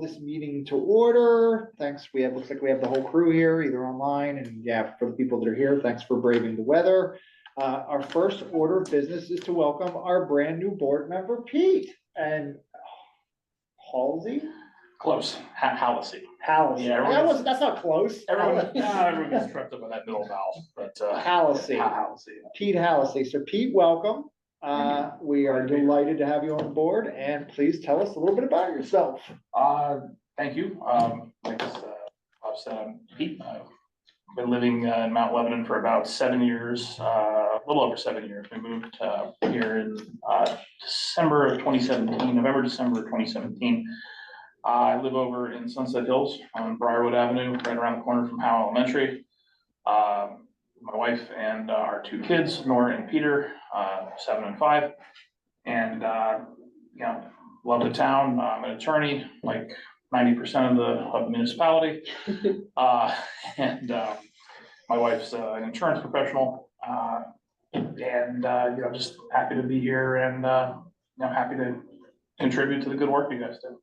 This meeting to order. Thanks. Looks like we have the whole crew here, either online, and yeah, for the people that are here, thanks for braving the weather. Our first order of business is to welcome our brand new board member, Pete and Halsey. Close. Halsey. Halsey. Yeah, that's not close. Everyone gets tripped up on that middle vowel, but Halsey. Halsey. Pete Halsey. So Pete, welcome. We are delighted to have you on board, and please tell us a little bit about yourself. Thank you. Like Bob said, I'm Pete. I've been living in Mount Lebanon for about 7 years, a little over 7 years. We moved here in December of 2017, November, December of 2017. I live over in Sunset Hills on Briarwood Avenue, right around the corner from Howell Elementary. My wife and our two kids, Nora and Peter, 7 and 5, and you know, love the town. I'm an attorney, like 90% of the municipality, and my wife's an insurance professional, and you know, just happy to be here, and you know, happy to contribute to the good work you guys do.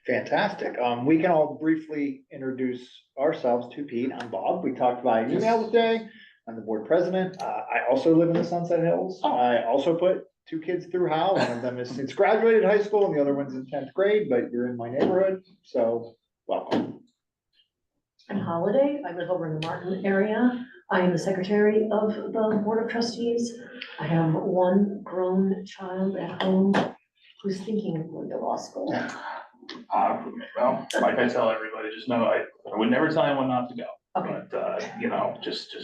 Fantastic. We can all briefly introduce ourselves to Pete. I'm Bob. We talked via email today. I'm the board president. I also live in the Sunset Hills. I also put 2 kids through Howell. One of them is since graduated high school, and the other one's in 10th grade, but you're in my neighborhood, so welcome. I'm Holiday. I live over in the Martin area. I am the secretary of the Board of Trustees. I have one grown child at home who's thinking of going to law school. Well, like I tell everybody, just know I would never tell anyone not to go. Okay. But you know, just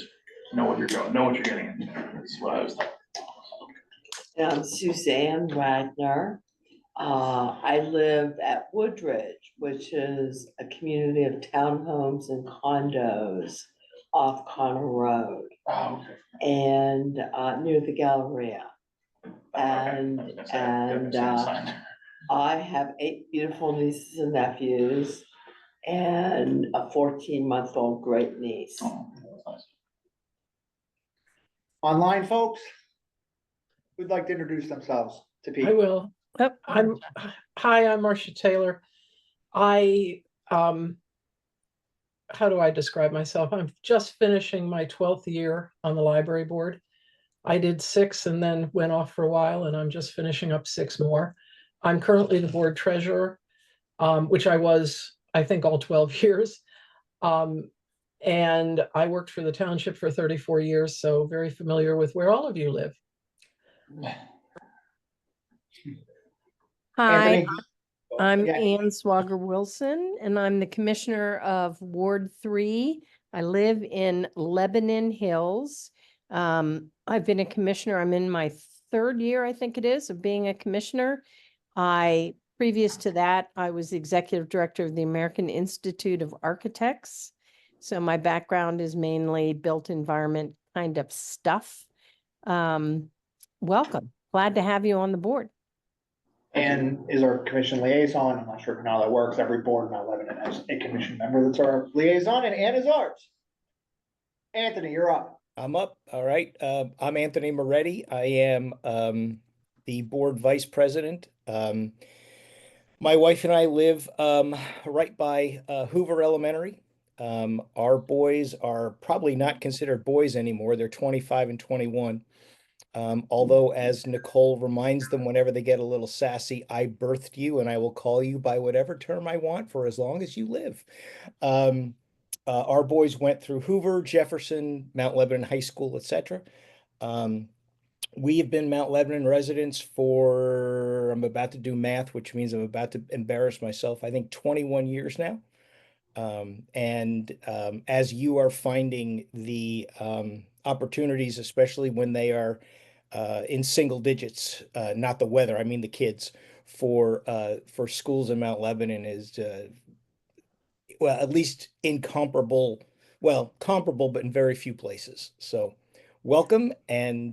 know what you're going, know what you're getting into. That's what I was thinking. I'm Suzanne Wagner. I live at Woodridge, which is a community of townhomes and condos off Connor Road. Oh, okay. And near the Galleria. And I have 8 beautiful nieces and nephews and a 14-month-old great niece. Oh, that's nice. Online folks, who'd like to introduce themselves to Pete? I will. Hi, I'm Marcia Taylor. I how do I describe myself? I'm just finishing my 12th year on the library board. I did 6 and then went off for a while, and I'm just finishing up 6 more. I'm currently the board treasurer, which I was, I think, all 12 years. And I worked for the township for 34 years, so very familiar with where all of you live. Hi, Anthony? I'm Yeah. Ann Swager Wilson, and I'm the Commissioner of Ward 3. I live in Lebanon Hills. I've been a commissioner. I'm in my 3rd year, I think it is, of being a commissioner. Previous to that, I was the executive director of the American Institute of Architects. So my background is mainly built environment kind of stuff. Welcome. Glad to have you on the board. Ann is our commission liaison. I'm not sure how that works. Every board in Mount Lebanon has a commission member that's our liaison, and Ann is ours. Anthony, you're up. I'm up. All right. I'm Anthony Moretti. I am the board vice president. My wife and I live right by Hoover Elementary. Our boys are probably not considered boys anymore. They're 25 and 21. Although, as Nicole reminds them whenever they get a little sassy, I birthed you and I will call you by whatever term I want for as long as you live. Our boys went through Hoover, Jefferson, Mount Lebanon High School, etc. We have been Mount Lebanon residents for, I'm about to do math, which means I'm about to embarrass myself, I think 21 years now. As you are finding the opportunities, especially when they are in single digits, not the weather, I mean the kids, for schools in Mount Lebanon is, well, at least incomparable, well, comparable, but in very few places. So welcome, and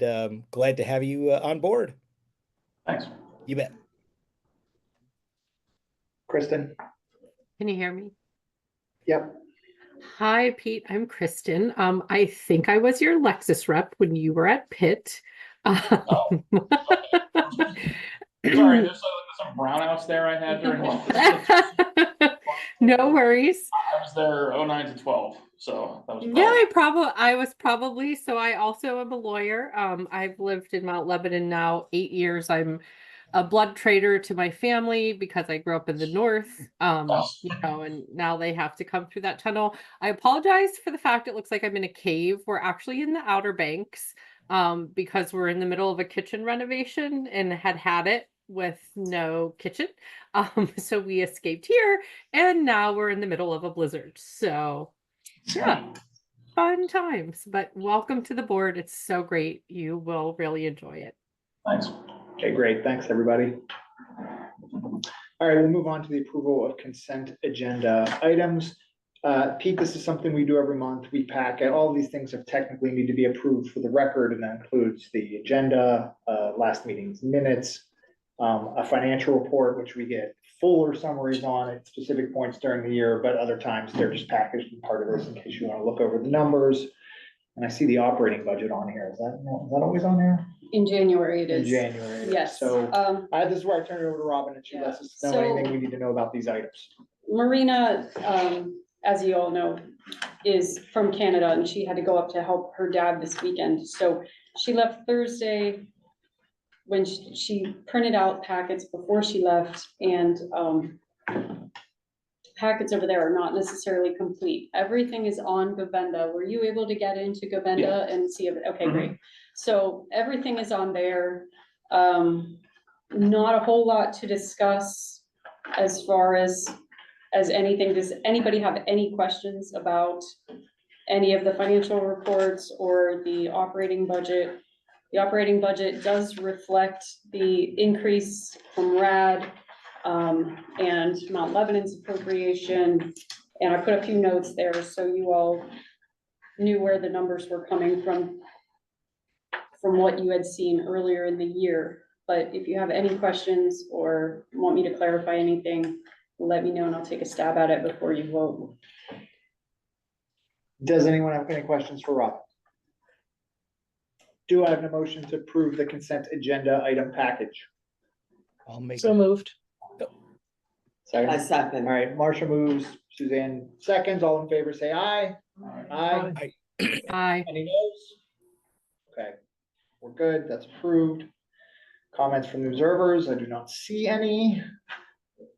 glad to have you on board. Thanks. You bet. Kristen? Can you hear me? Yep. Hi, Pete. I'm Kristen. I think I was your Lexus rep when you were at Pitt. Oh. Sorry, there's some brownouts there I had during lunch. No worries. I was there 09 to 12, so that was Yeah, I was probably, so I also am a lawyer. I've lived in Mount Lebanon now 8 years. I'm a blood traitor to my family because I grew up in the north. And now they have to come through that tunnel. I apologize for the fact it looks like I'm in a cave. We're actually in the Outer Banks, because we're in the middle of a kitchen renovation and had it with no kitchen. So we escaped here, and now we're in the middle of a blizzard. So yeah, fun times, but welcome to the board. It's so great. You will really enjoy it. Thanks. Okay, great. Thanks, everybody. All right, we'll move on to the approval of consent agenda items. Pete, this is something we do every month. We pack it. All these things have technically need to be approved for the record, and that includes the agenda, last meeting's minutes, a financial report, which we get fuller summaries on at specific points during the year, but other times they're just packaged as part of this in case you want to look over the numbers. And I see the operating budget on here. Is that always on there? In January it In is. January. it is. Yes. So this is where I turn it over to Robin and she Yeah. lets us know So- anything we need to know about these items. Marina, as you all know, is from Canada and she had to go up to help her dad this weekend. So she left Thursday when she printed out packets before she left, and packets over there are not necessarily complete. Everything is on Govenda. Were you able to get into Govenda and see it? Okay, great. So everything is on there. Not a whole lot to discuss as far as anything. Does anybody have any questions about any of the financial reports or the operating budget? The operating budget does reflect the increase from RAD and Mount Lebanon's appropriation. And I put a few notes there so you all knew where the numbers were coming from what you had seen earlier in the year. But if you have any questions or want me to clarify anything, let me know and I'll take a stab at it before you vote. Does anyone have any questions for Robin? Do I have a motion to approve the consent agenda item package? I'll make, So moved. Second. I All second. right, Marcia moves, Suzanne seconds, all in favor, say aye. Aye. Aye. Any noes? Okay, we're good, that's approved. Comments from the observers, I do not see any.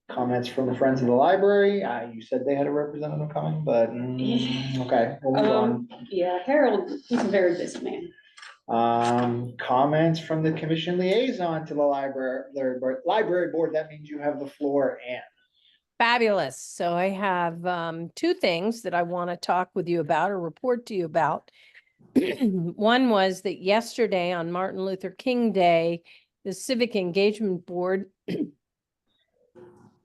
Comments from the Friends of the Library, you said they had a representative coming, but, okay, we'll move on. Yeah, Harold, he's a very busy man. Comments from the commission liaison to the library board, that means you have the floor, Anne. Fabulous. So I have two things that I want to talk with you about or report to you about. One was that yesterday on Martin Luther King Day, the Civic Engagement Board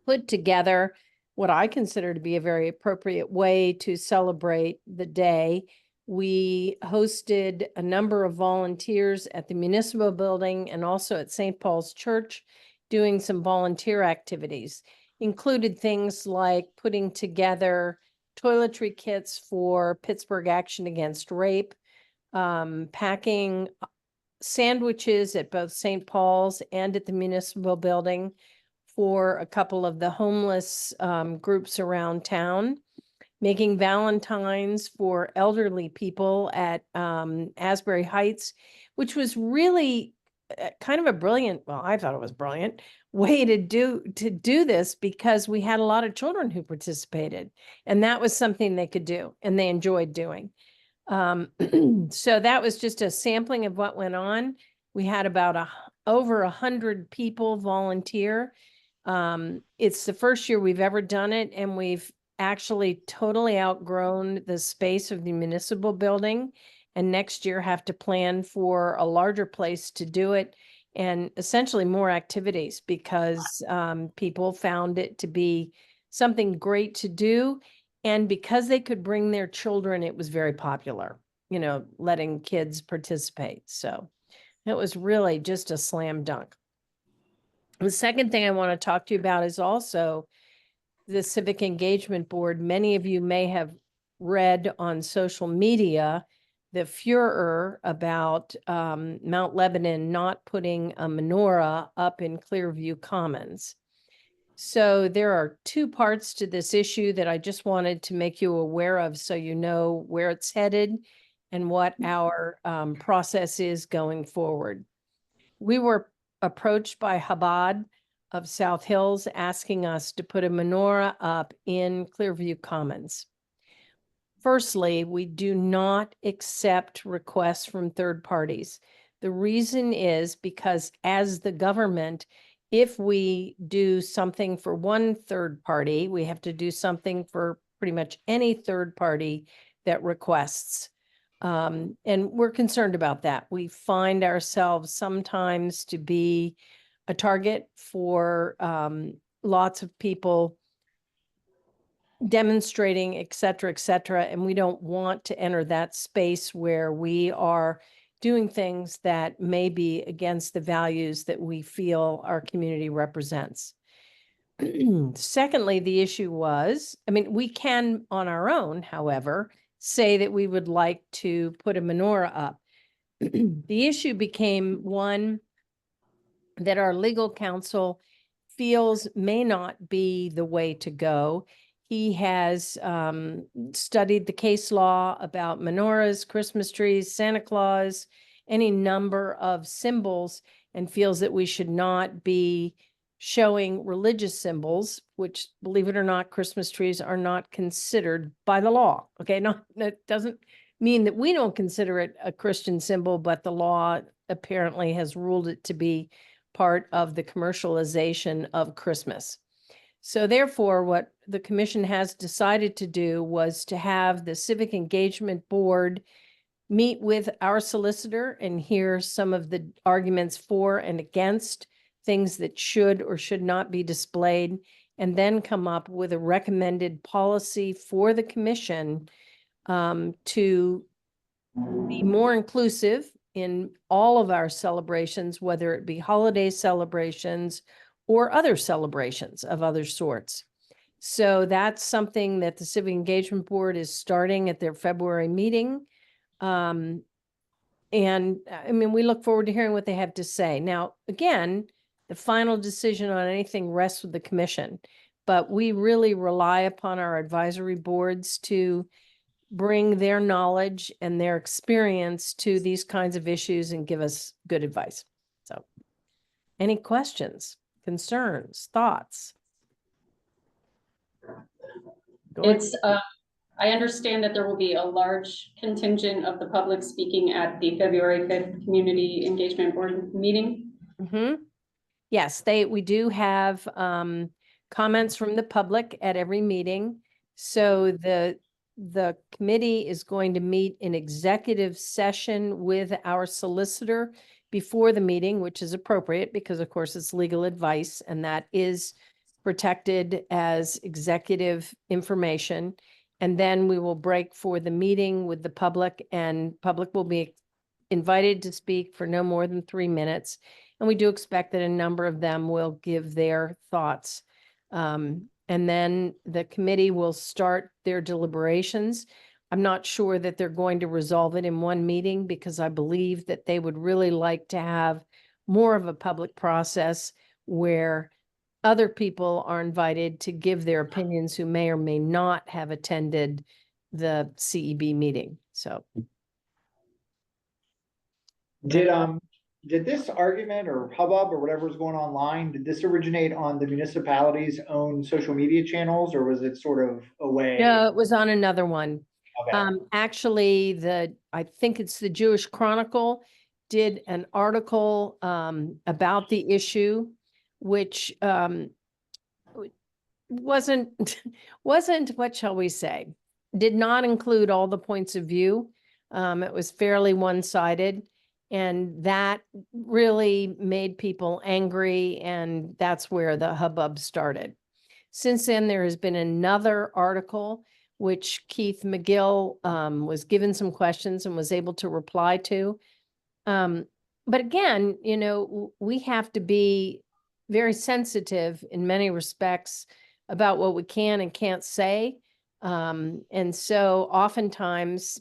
put together what I consider to be a very appropriate way to celebrate the day. We hosted a number of volunteers at the municipal building and also at St. Paul's Church doing some volunteer activities. Included things like putting together toiletry kits for Pittsburgh Action Against Rape, packing sandwiches at both St. Paul's and at the municipal building for a couple of the homeless groups around town, making Valentines for elderly people at Asbury Heights, which was really kind of a brilliant, well, I thought it was brilliant way to do this because we had a lot of children who participated and that was something they could do and they enjoyed doing. So that was just a sampling of what went on. We had about over 100 people volunteer. It's the first year we've ever done it and we've actually totally outgrown the space of the municipal building and next year have to plan for a larger place to do it and essentially more activities because people found it to be something great to do. And because they could bring their children, it was very popular, you know, letting kids participate. So it was really just a slam dunk. The second thing I want to talk to you about is also the Civic Engagement Board. Many of you may have read on social media the furor about Mount Lebanon not putting a menorah up in Clearview Commons. So there are two parts to this issue that I just wanted to make you aware of so you know where it's headed and what our process is going forward. We were approached by Chabad of South Hills asking us to put a menorah up in Clearview Commons. Firstly, we do not accept requests from third parties. The reason is because as the government, if we do something for one third party, we have to do something for pretty much any third party that requests. And we're concerned about that. We find ourselves sometimes to be a target for lots of people demonstrating, et cetera, and we don't want to enter that space where we are doing things that may be against the values that we feel our community represents. Secondly, the issue was, I mean, we can on our own, however, say that we would like to put a menorah up. The issue became one that our legal counsel feels may not be the way to go. He has studied the case law about menorahs, Christmas trees, Santa Claus, any number of symbols, and feels that we should not be showing religious symbols, which, believe it or not, Christmas trees are not considered by the law. Okay, that doesn't mean that we don't consider it a Christian symbol, but the law apparently has ruled it to be part of the commercialization of Christmas. So therefore, what the commission has decided to do was to have the Civic Engagement Board meet with our solicitor and hear some of the arguments for and against things that should or should not be displayed, and then come up with a recommended policy for the commission to be more inclusive in all of our celebrations, whether it be holiday celebrations or other celebrations of other sorts. So that's something that the Civic Engagement Board is starting at their February meeting. And I mean, we look forward to hearing what they have to say. Now, again, the final decision on anything rests with the commission, but we really rely upon our advisory boards to bring their knowledge and their experience to these kinds of issues and give us good advice. So, any questions, concerns, thoughts? Go ahead. It's, I understand that there will be a large contingent of the public speaking at the February 5th Community Engagement Board meeting. Mm-hmm. Yes, we do have comments from the public at every meeting. So the committee is going to meet in executive session with our solicitor before the meeting, which is appropriate because of course it's legal advice and that is protected as executive information. And then we will break for the meeting with the public, and public will be invited to speak for no more than 3 minutes. And we do expect that a number of them will give their thoughts. And then the committee will start their deliberations. I'm not sure that they're going to resolve it in one meeting because I believe that they would really like to have more of a public process where other people are invited to give their opinions who may or may not have attended the CEB meeting. So. Did this argument or hubbub or whatever was going online, did this originate on the municipality's own social media channels, or was it sort of a way? No, it was on another one. Okay. Actually, I think it's the Jewish Chronicle did an article about the issue, which wasn't, what shall we say, did not include all the points of view. It was fairly one-sided. And that really made people angry, and that's where the hubbub started. Since then, there has been another article which Keith McGill was given some questions and was able to reply to. But again, you know, we have to be very sensitive in many respects about what we can and can't say. And so oftentimes,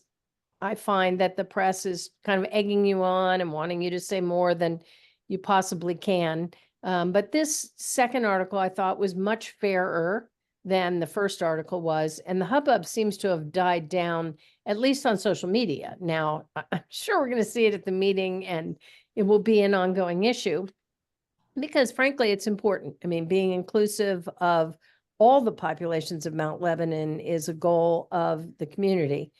I find that the press is kind of egging you on and wanting you to say more than you possibly can. But this second article I thought was much fairer than the first article was, and the hubbub seems to have died down, at least on social media. Now, I'm sure we're going to see it at the meeting and it will be an ongoing issue because frankly, it's important. I mean, being inclusive of all the populations of Mount Lebanon is a goal of the community.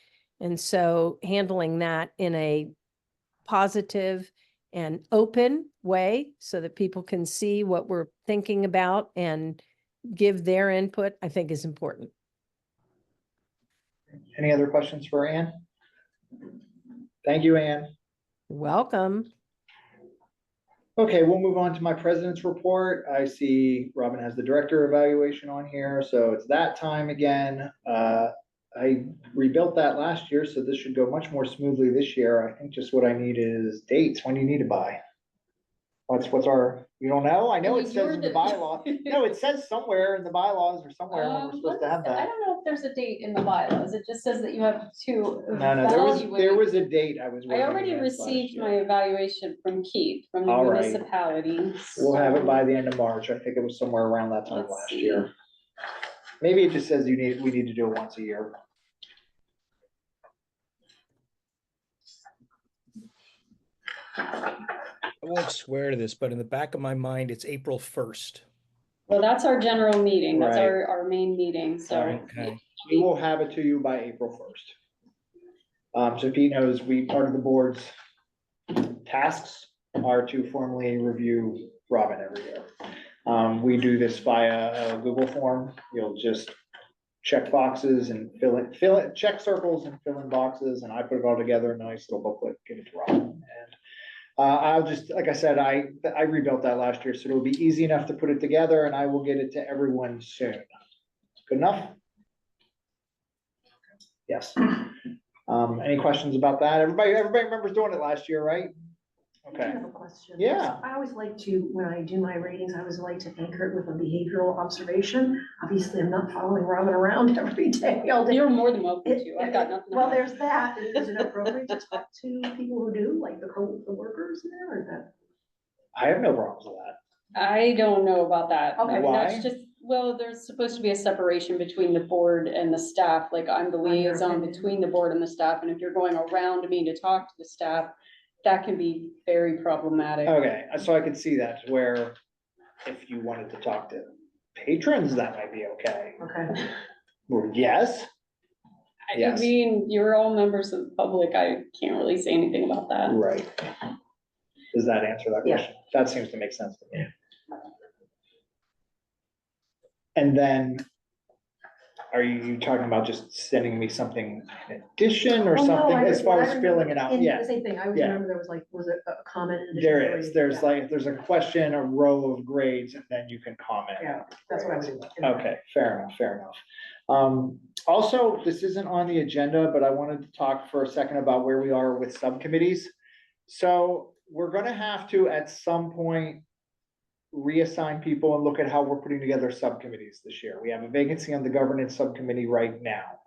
And so handling that in a positive and open way so that people can see what we're thinking about and give their input, I think is important. Any other questions for Ann? Thank you, Ann. Welcome. Okay, we'll move on to my president's report. I see Robin has the director evaluation on here, so it's that time again. I rebuilt that last year, so this should go much more smoothly this year. I think just what I need is dates. When do you need to buy? What's our, you don't know? I know it says in the bylaw. No, it says somewhere in the bylaws or somewhere when we're supposed to have I that. don't know if there's a date in the bylaws. It just says that you have to No, there was a date I was. I working already against last received year. my evaluation from Keith, from the All right. municipality. We'll have it so by the end of March. I think it was somewhere around that time Let's last see. year. Maybe it just says we need to do it once a year. I won't swear to this, but in the back of my mind, it's April 1st. Well, that's our general meeting. That's Right. our main meeting, so. Okay. We will have it to you by April 1st. So Pete knows part of the board's tasks are to formally review Robin every year. We do this via a Google form. You'll just check boxes and fill it, check circles and fill in boxes, and I put it all together in a nice little booklet, give it to Robin. And I'll just, like I said, I rebuilt that last year, so it'll be easy enough to put it together, and I will get it to everyone soon. Good enough? Yes. Any questions about that? Everybody remembers doing it last year, right? I Okay. have a question. Yeah. I always like to, when I do my ratings, I always like to anchor it with a behavioral observation. Obviously, I'm not following Robin around every day, all day. You're more than welcome to. I've got nothing. to Well, hide. there's that. Is it appropriate to talk to people who do, like the workers there, or that? I have no problems with that. I don't know about that. Okay. I mean, that's Why? just, well, there's supposed to be a separation between the board and the staff. Like I'm the On your liaison opinion. between the board and the staff. And if you're going around me to talk to the staff, that can be very problematic. Okay, so I could see that where if you wanted to talk to patrons, that might be okay. Okay. Or yes, I Yes. mean, you're all members of the public. I can't really say anything about that. right. Does that answer that Yeah. question? That seems to make sense to me. And then, are you talking about just sending me something in addition or Oh, no, something I as just- far I as remember filling it out? in Yeah. The same thing. I always Yeah. remember there was like, was it a comment? in addition There to is, grade? there's Yeah. like, there's a question, a row of grades, and then you can comment. Yeah, that's what I was. Okay, fair enough, fair enough. Also, this isn't on the agenda, but I wanted to talk for a second about where we are with subcommittees. So we're gonna have to, at some point, reassign people and look at how we're putting together subcommittees this year. We have a vacancy on the governance subcommittee right now.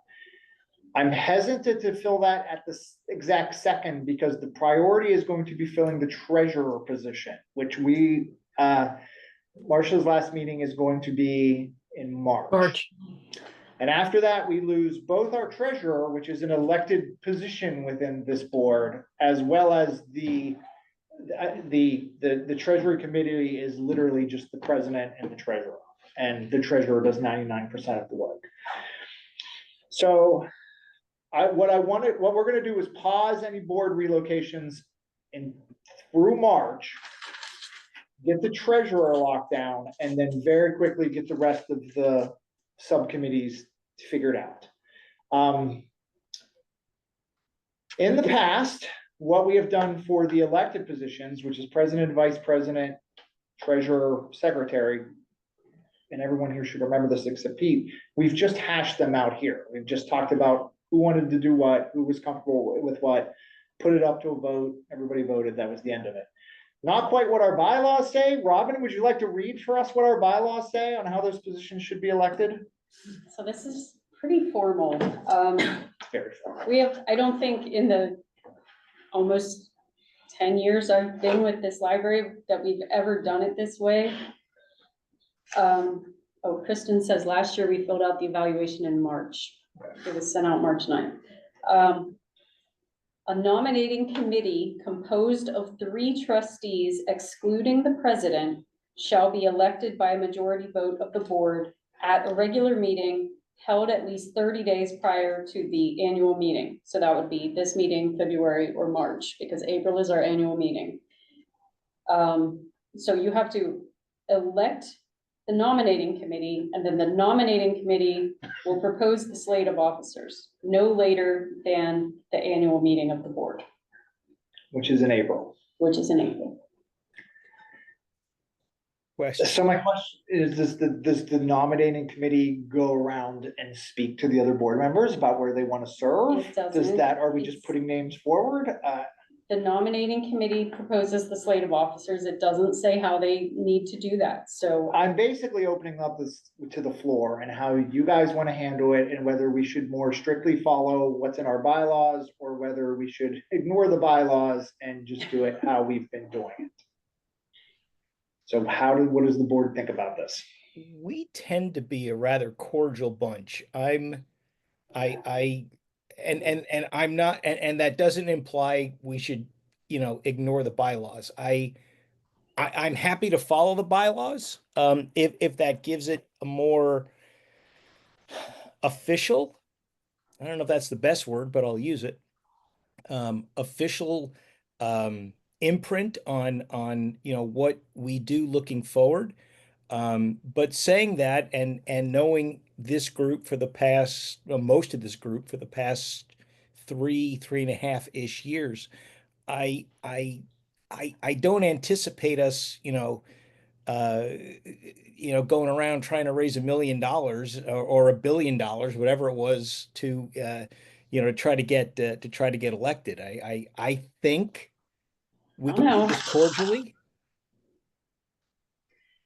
I'm hesitant to fill that at this exact second because the priority is going to be filling the treasurer position, which Marcia's last meeting is going to be in March. And after that, we lose both our treasurer, which is an elected position within this board, as well as the treasury committee is literally just the president and the treasurer. And the treasurer does 99% of the work. So what we're gonna do is pause any board relocations through March, get the treasurer locked down, and then very quickly get the rest of the subcommittees figured out. In the past, what we have done for the elected positions, which is president, vice president, treasurer, secretary, and everyone here should remember this except Pete, we've just hashed them out here. We've just talked about who wanted to do what, who was comfortable with what, put it up to a vote, everybody voted, that was the end of it. Not quite what our bylaws say. Robin, would you like to read for us what our bylaws say on how those positions should be elected? So this is pretty formal. Very formal. We have, I don't think in the almost 10 years I've been with this library that we've ever done it this way. Oh, Kristen says last year we filled out the evaluation in March. It was sent out March 9th. A nominating committee composed of 3 trustees excluding the president shall be elected by a majority vote of the board at a regular meeting held at least 30 days prior to the annual meeting. So that would be this meeting, February or March, because April is our annual meeting. So you have to elect the nominating committee, and then the nominating committee will propose the slate of officers no later than the annual meeting of the board, Which is in April. which is in April. Question. So my question is, does the nominating committee go around and speak to the other board members about where they want to serve? It doesn't. Are we just It's- putting names forward? The nominating committee proposes the slate of officers. It doesn't say how they need to do that, so. I'm basically opening up this to the floor and how you guys want to handle it and whether we should more strictly follow what's in our bylaws or whether we should ignore the bylaws and just do it how we've been doing it. So what does the board think about this? We tend to be a rather cordial bunch. And I'm not, and that doesn't imply we should, ignore the bylaws. I'm happy to follow the bylaws, if that gives it a more official, I don't know if that's the best word, but I'll use it. Official, imprint on, what we do looking forward. But saying that and knowing this group for the past, most of this group for the past 3.5-ish years, I don't anticipate us, going around trying to raise $1 million or $1 billion, whatever it was to try to get elected. I think we can do this cordially.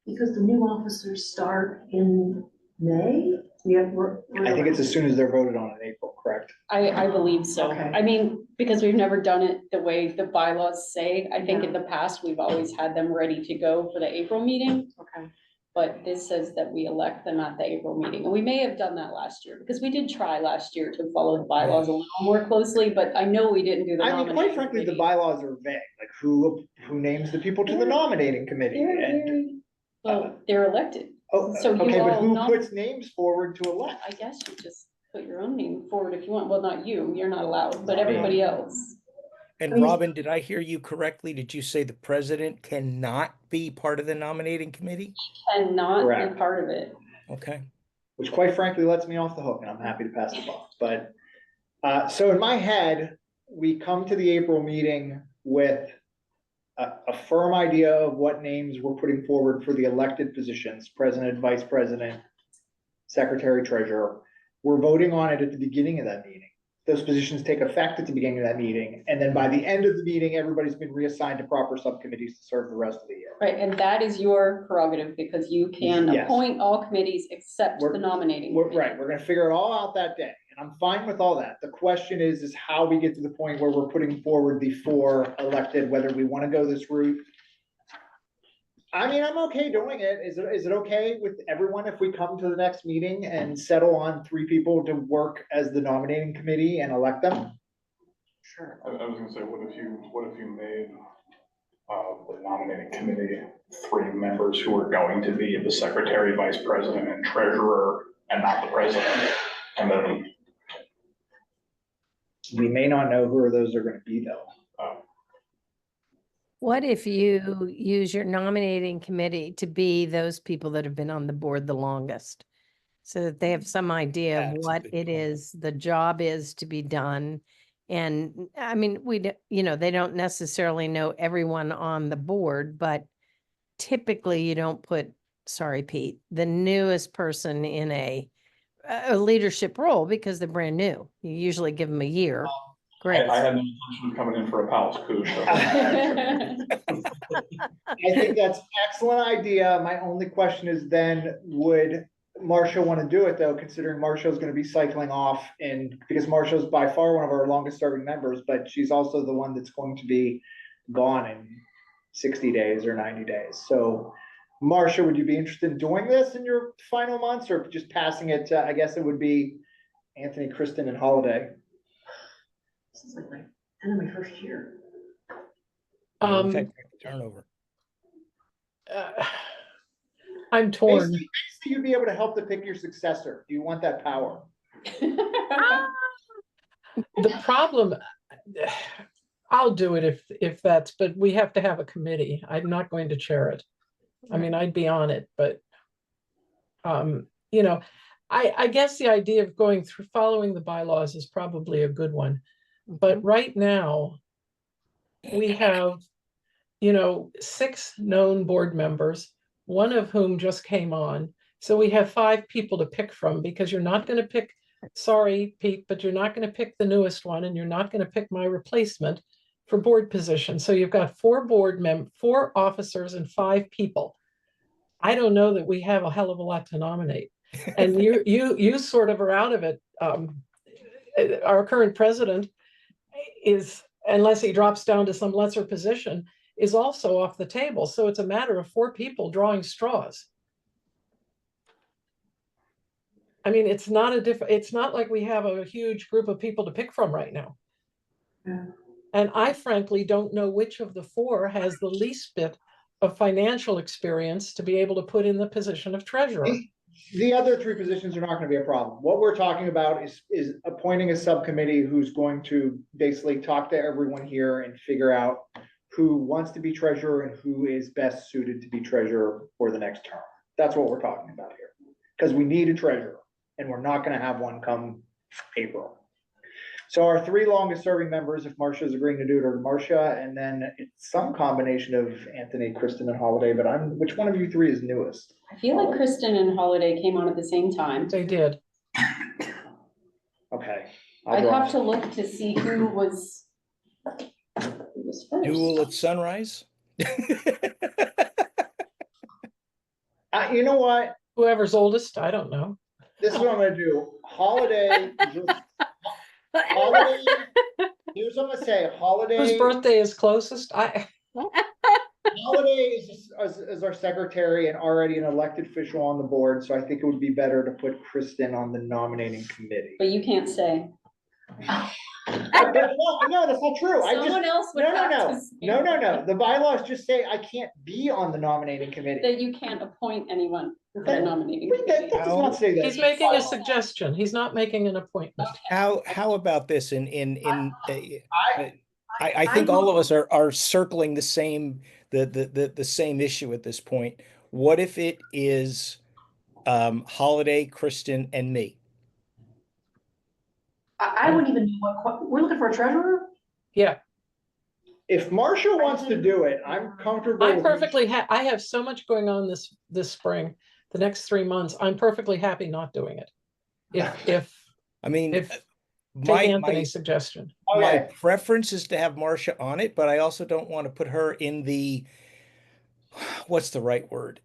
Because the new officers start in May? I think it's as soon as they're voted on in April, correct? I believe so. Okay. I mean, because we've never done it the way the bylaws say. I think in the past, we've always had them ready to go for the April meeting. Okay. But this says that we elect them at the April meeting. And we may have done that last year because we did try last year to follow the bylaws a little more closely, but I know we didn't do the I mean, quite nominating frankly, the committee. bylaws are vague, like who names the people to the nominating committee? They're And, very- Well, they're elected. oh, so you okay, but all who nom- puts names forward to elect? I guess you just put your own name forward if you want. Well, not you, you're not allowed, but Not me. everybody else. And Robin, did I hear you correctly? Did you say the president cannot be part of the nominating committee? Cannot be Correct. part of it. Okay. Which quite frankly lets me off the hook and I'm happy to pass the ball. But, so in my head, we come to the April meeting with a firm idea of what names we're putting forward for the elected positions, president, vice president, secretary, treasurer. We're voting on it at the beginning of that meeting. Those positions take effect at the beginning of that meeting. And then by the end of the meeting, everybody's been reassigned to proper subcommittees to serve the rest of the year. Right, and that is your prerogative because you can Yes. appoint all committees except We're- the nominating. We're, committee. right, we're gonna figure it all out that day, and I'm fine with all that. The question is how we get to the point where we're putting forward the 4 elected, whether we wanna go this route. I mean, I'm okay doing it. Is it okay with everyone if we come to the next meeting and settle on 3 people to work as the nominating committee and elect them? Sure. I was gonna say, what if you made, the nominating committee 3 members who are going to be the secretary, vice president, and treasurer, and not the president? And then, We may not know who those are gonna be though. What if you use your nominating committee to be those people that have been on the board the longest? So that they have some idea of That's a what good it point. is, the job is to be done. And I mean, they don't necessarily know everyone on the board, but typically you don't put, sorry, Pete, the newest person in a leadership role because they're brand new. You usually give them a year. Great. I had no intention of coming in for a palace coup. So. I think that's an excellent idea. My only question is then, would Marcia want to do it though, considering Marcia's going to be cycling off because Marcia's by far one of our longest serving members, but she's also the one that's going to be gone in 60 days or 90 days. So Marcia, would you be interested in doing this in your final months or just passing it to, I guess it would be Anthony, Kristen, and Holiday? This is like my end of my first year. Turnover. I'm torn. Basically, you'd be able to help to pick your successor. Do you want that power? The problem, I'll do it if that's, but we have to have a committee. I'm not going to chair it. I mean, I'd be on it, but you know, I guess the idea of going through following the bylaws is probably a good one. But right now, we have, 6 known board members, one of whom just came on. So we have 5 people to pick from because you're not going to pick, sorry, Pete, but you're not going to pick the newest one and you're not going to pick my replacement for board position. So you've got 4 officers and 5 people. I don't know that we have a hell of a lot to nominate. And you sort of are out of it. Our current president is, unless he drops down to some lesser position, is also off the table. So it's a matter of 4 people drawing straws. I mean, it's not like we have a huge group of people to pick from right now. Yeah. And I frankly don't know which of the 4 has the least bit of financial experience to be able to put in the position of treasurer. The other 3 positions are not going to be a problem. What we're talking about is appointing a subcommittee who's going to basically talk to everyone here and figure out who wants to be treasurer and who is best suited to be treasurer for the next term. That's what we're talking about here. Because we need a treasurer and we're not going to have one come April. So our 3 longest serving members, if Marcia is agreeing to do it, are Marcia, and then it's some combination of Anthony, Kristen, and Holiday, but which one of you 3 is newest? I feel like Kristen and Holiday came on at the same time. They did. Okay. I'd have to look to see who was first. Duel at sunrise? You know what? Whoever's oldest, I don't know. This is what I'm gonna do. Holiday, Holiday, here's what I'm gonna say, Holiday. Whose birthday is closest? Holiday is our secretary and already an elected official on the board, so I think it would be better to put Kristen on the nominating committee. But you can't say. No, that's not true. Someone else would have to say. No. The bylaws just say I can't be on the nominating committee. That you can't appoint anyone for the nominating That committee. does not say that. He's making a suggestion. He's not making an appointment. How about this I think all of us are circling the same issue at this point. What if it is Holiday, Kristen, and me? I wouldn't even know what, we're looking for a treasurer? Yeah, If Marcia wants to do it, I'm comfortable. I'm with- perfectly I have so much going on this spring, the next 3 months. I'm perfectly happy not doing it. If I mean, take my Anthony's suggestion. my Okay, preference is to have Marcia on it, but I also don't want to put her in the, what's the right word?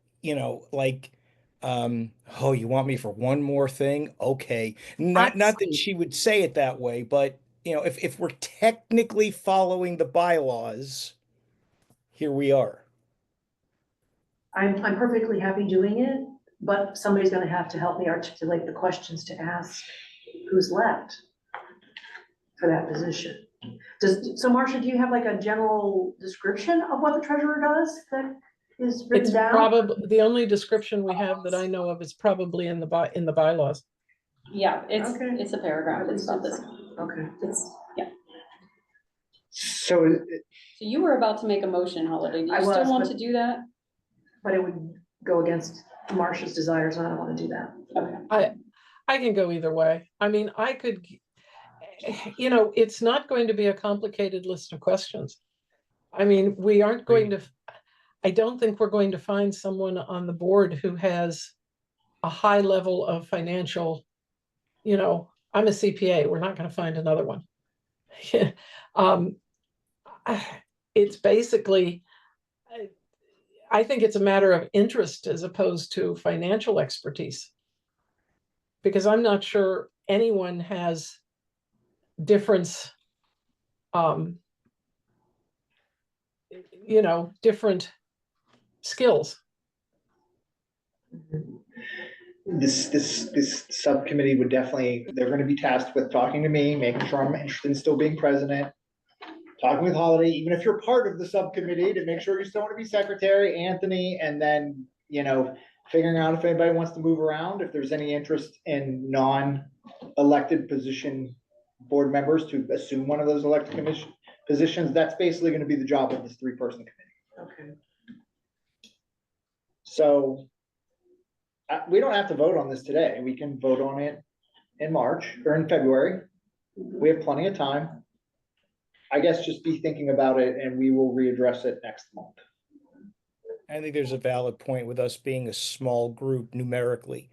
Oh, you want me for one more thing? Okay. Not that she would say it that way, but if we're technically following the bylaws, here we are. I'm perfectly happy doing it, but somebody's gonna have to help me articulate the questions to ask who's left for that position. So Marcia, do you have like a general description of what the treasurer does that is written It's down? probably the only description we have that I know of is probably in the bylaws. Yeah, Okay. it's a paragraph. It's not this. Okay. Yeah. so So you were about to make a motion, Holiday. Do I you was, still want but- to do that? But it would go against Marcia's desires, and I don't wanna do that. Okay. I can go either way. I mean, I could, it's not going to be a complicated list of questions. I mean, we aren't going to, I don't think we're going to find someone on the board who has a high level of financial, I'm a CPA, we're not going to find another one. It's basically, I think it's a matter of interest as opposed to financial expertise. Because I'm not sure anyone has difference different skills. This subcommittee would definitely, they're gonna be tasked with talking to me, making sure I'm interested in still being president. Talking with Holiday, even if you're part of the subcommittee, to make sure you still wanna be secretary, Anthony, and then, figuring out if anybody wants to move around, if there's any interest in non-elected position board members to assume one of those elected commission positions, that's basically gonna be the job of this 3-person committee. Okay. So we don't have to vote on this today. We can vote on it in March or in February. We have plenty of time. I guess just be thinking about it and we will readdress it next month. I think there's a valid point with us being a small group numerically,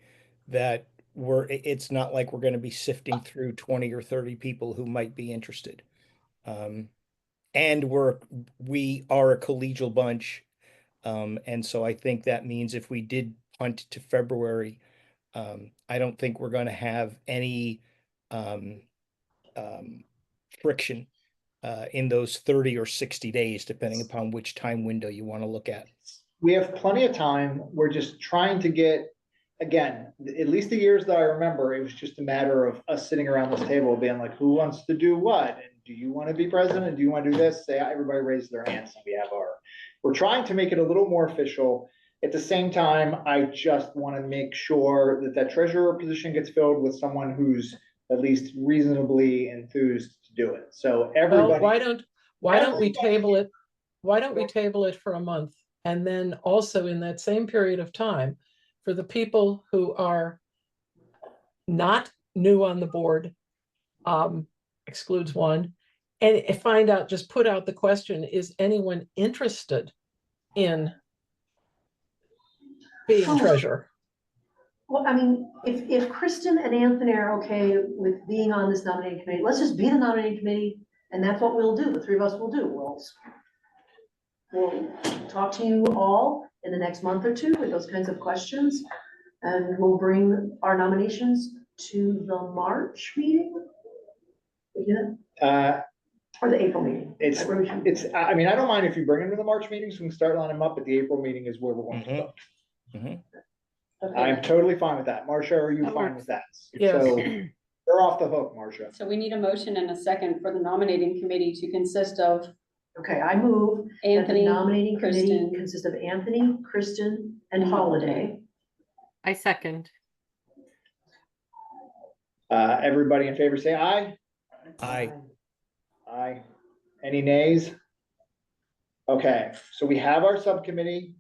that it's not like we're gonna be sifting through 20 or 30 people who might be interested. And we are a collegial bunch. And so I think that means if we did punt to February, I don't think we're gonna have any friction in those 30 or 60 days, depending upon which time window you want to look at. We have plenty of time. We're just trying to get, again, at least the years that I remember, it was just a matter of us sitting around this table being like, who wants to do what? And do you want to be president? Do you want to do this? Say, everybody raise their hands and we have we're trying to make it a little more official. At the same time, I just want to make sure that treasurer position gets filled with someone who's at least reasonably enthused to do it. So everybody. Well, why don't we table it? Why don't we table it for a month? And then also in that same period of time, for the people who are not new on the board, excludes one, and just put out the question, is anyone interested in being treasurer? Well, I mean, if Kristen and Anthony are okay with being on this nominating committee, let's just be the nominating committee, and that's what we'll do. The 3 of us will do. We'll talk to you all in the next month or 2 with those kinds of questions, and we'll bring our nominations to the March meeting. Or the April meeting. I mean, I don't mind if you bring them to the March meeting, so we can start lining them up, but the April meeting is where we're going to vote. Okay. I'm totally fine with that. Marcia, are you fine with that? Yes. So you're off the hook, Marcia. So we need a motion and a second for the nominating committee to consist of Okay, I move that the Anthony, nominating committee Kristen. consists of Anthony, Kristen, and Holiday. I second. Everybody in favor, say aye. Aye. Aye. Any nays? Okay, so we have our subcommittee.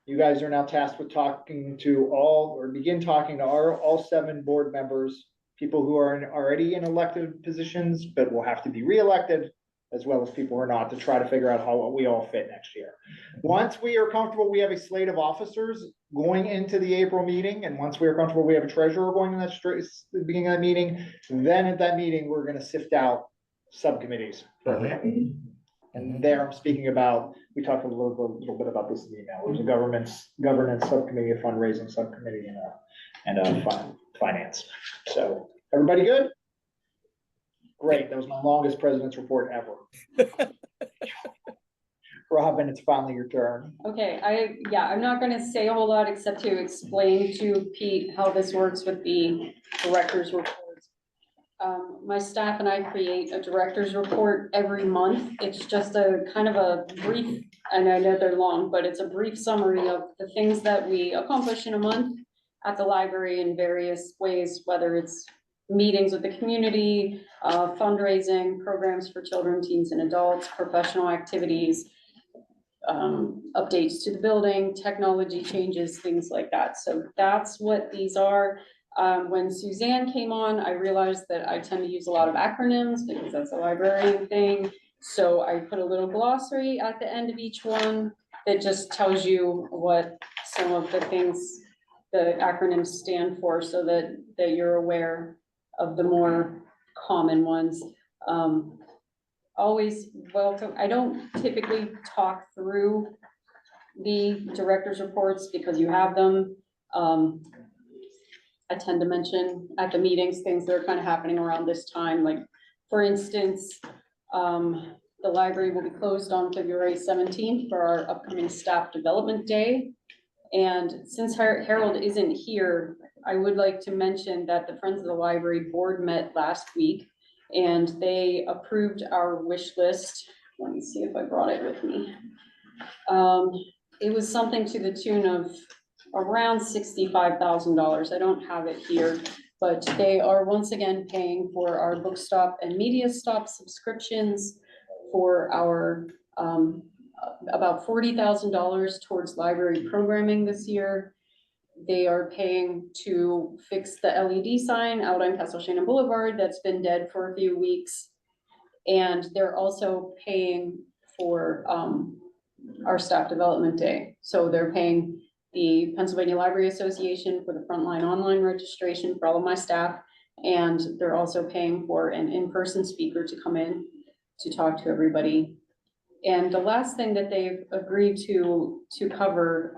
You guys are now tasked with begin talking to all 7 board members, people who are already in elected positions, but will have to be reelected, as well as people who are not, to try to figure out how we all fit next year. Once we are comfortable, we have a slate of officers going into the April meeting, and once we are comfortable, we have a treasurer going in the beginning of that meeting, then at that meeting, we're gonna sift out subcommittees for everybody. And there I'm speaking about, we talked a little bit about this in the email. There's a governance subcommittee, a fundraising subcommittee, and a finance. So everybody good? Great. That was my longest president's report ever. Robin, it's finally your turn. Okay, I'm not gonna say a whole lot except to explain to Pete how this works with the director's reports. My staff and I create a director's report every month. It's just a kind of a brief, and I know they're long, but it's a brief summary of the things that we accomplish in a month at the library in various ways, whether it's meetings with the community, fundraising, programs for children, teens, and adults, professional activities, updates to the building, technology changes, things like that. So that's what these are. When Suzanne came on, I realized that I tend to use a lot of acronyms because that's a librarian thing. So I put a little glossary at the end of each one that just tells you what some of the things the acronyms stand for, so that you're aware of the more common ones. Always welcome. I don't typically talk through the director's reports because you have them. I tend to mention at the meetings things that are kind of happening around this time. Like, for instance, the the library will be closed on February 17th for our upcoming staff development day. And since Harold isn't here, I would like to mention that the Friends of the Library Board met last week and they approved our wish list. Let me see if I brought it with me. It was something to the tune of around $65,000. I don't have it here, but they are once again paying for our Bookstop and MediaStop subscriptions, for our about $40,000 towards library programming this year. They are paying to fix the LED sign out on Castle Shannon Boulevard that's been dead for a few weeks. And they're also paying for our staff development day. So they're paying the Pennsylvania Library Association for the frontline online registration for all of my staff. And they're also paying for an in-person speaker to come in to talk to everybody. And the last thing that they've agreed to cover,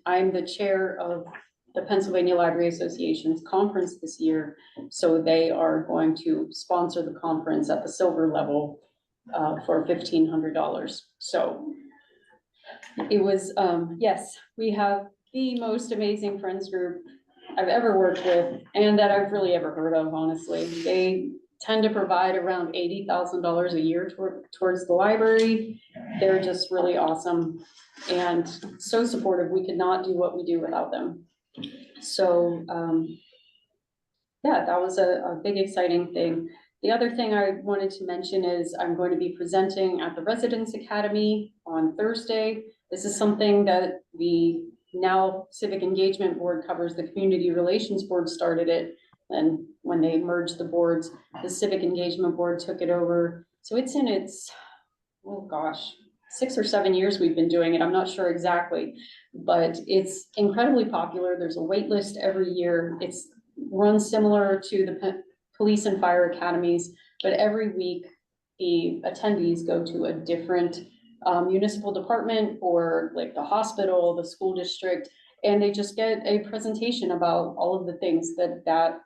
I'm the chair of the Pennsylvania Library Association's conference this year. So they are going to sponsor the conference at the silver level for $1,500. So it was, yes, we have the most amazing friends group I've ever worked with and that I've really ever heard of, honestly. They tend to provide around $80,000 a year towards the library. They're just really awesome and so supportive. We could not do what we do without them. So, yeah, that was a big exciting thing. The other thing I wanted to mention is I'm going to be presenting at the Residence Academy on Thursday. This is something that the now Civic Engagement Board covers. The Community Relations Board started it. And when they merged the boards, the Civic Engagement Board took it over. So it's in its, oh gosh, 6 or 7 years we've been doing it. I'm not sure exactly, but it's incredibly popular. There's a wait list every year. It's run similar to the police and fire academies, but every week the attendees go to a different municipal department or like the hospital, the school district, and they just get a presentation about all of the things that that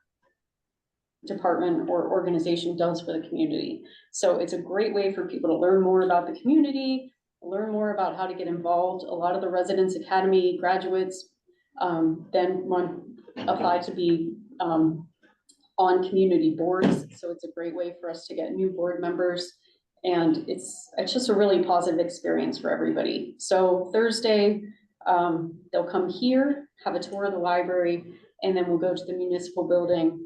department or organization does for the community. So it's a great way for people to learn more about the community, learn more about how to get involved. A lot of the Residence Academy graduates then want apply to be on community boards. So it's a great way for us to get new board members. And it's just a really positive experience for everybody. So Thursday, they'll come here, have a tour of the library, and then we'll go to the municipal building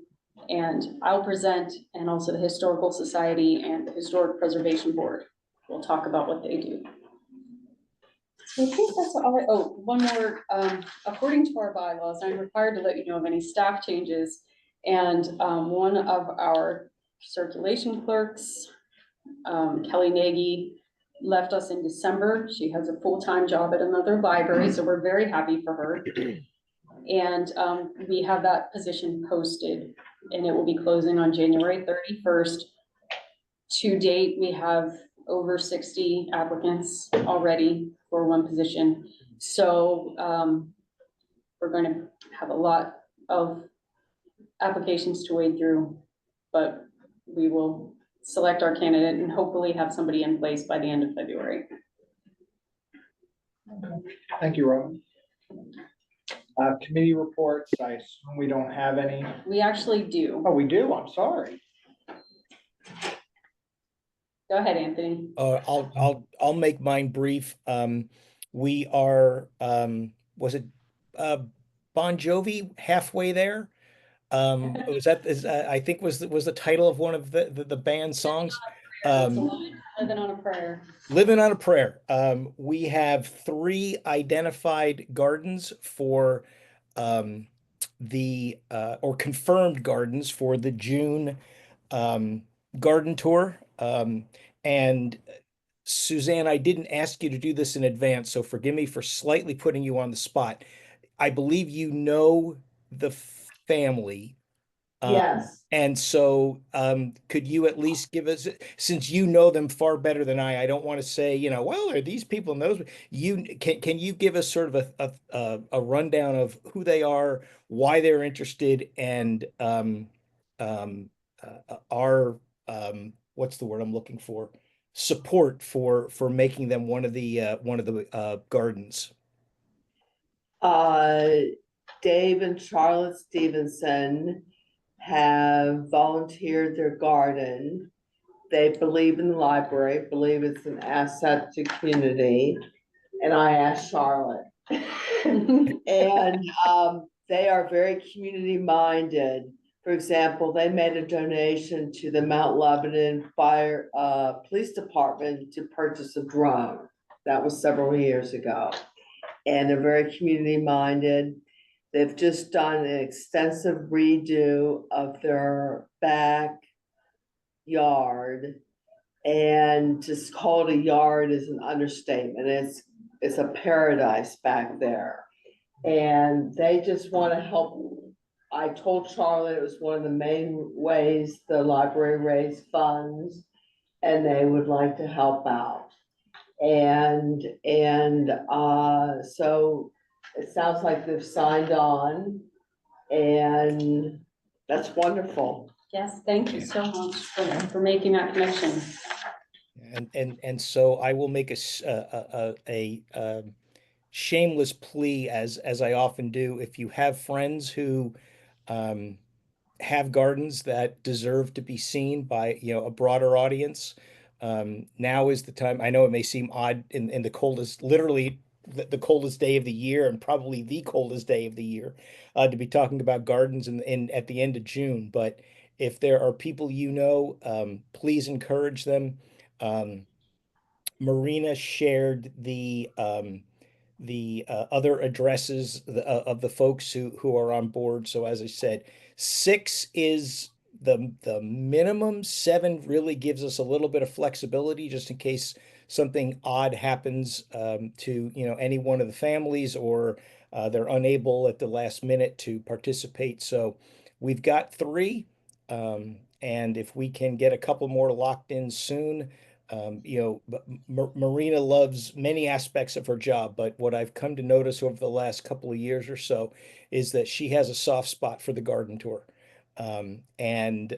and I'll present, and also the Historical Society and the Historic Preservation Board. We'll talk about what they do. So I think that's all. Oh, one more. According to our bylaws, I'm required to let you know of any staff changes. And one of our circulation clerks, Kelly Nagy, left us in December. She has a full-time job at another library, so we're very happy for her. And we have that position posted, and it will be closing on January 31st. To date, we have over 60 applicants already for one position. So we're going to have a lot of applications to wade through, but we will select our candidate and hopefully have somebody in place by the end of February. Thank you, Robin. Committee reports, I assume we don't have any. We actually do. Oh, we do? I'm sorry. Go ahead, Anthony. I'll make mine brief. We are, was it Bon Jovi halfway there? I think was the title of one of the band's songs. Living on a Prayer. Living on a Prayer. We have 3 identified gardens for or confirmed gardens for the June garden tour. And Suzanne, I didn't ask you to do this in advance, so forgive me for slightly putting you on the spot. I believe you know the family. Yes. And so could you at least give us, since you know them far better than I don't want to say, you know, well, are these people and those, can you give us sort of a rundown of who they are, why they're interested, and what's the word I'm looking for? support for making them one of the gardens? Dave and Charlotte Stevenson have volunteered their garden. They believe in the library, believe it's an asset to community. And I asked Charlotte. And they are very community minded. For example, they made a donation to the Mount Lebanon Fire Police Department to purchase a drone. That was several years ago. And they're very community minded. They've just done an extensive redo of their backyard. And to call it a yard is an understatement. It's a paradise back there. And they just want to help. I told Charlotte it was one of the main ways the library raised funds, and they would like to help out. And so it sounds like they've signed on, and that's wonderful. Yes, thank you so much for making that connection. And so I will make a shameless plea, as I often do. If you have friends who have gardens that deserve to be seen by a broader audience, now is the time. I know it may seem odd in the coldest, literally the coldest day of the year, and probably the coldest day of the year, to be talking about gardens in at the end of June. But if there are people please encourage them. Marina shared the other addresses of the folks who are on board. So as I said, 6 is the minimum. 7 really gives us a little bit of flexibility just in case something odd happens to any one of the families, or they're unable at the last minute to participate. So we've got 3, and if we can get a couple more locked in soon. Marina loves many aspects of her job, but what I've come to notice over the last couple of years or so is that she has a soft spot for the garden tour. And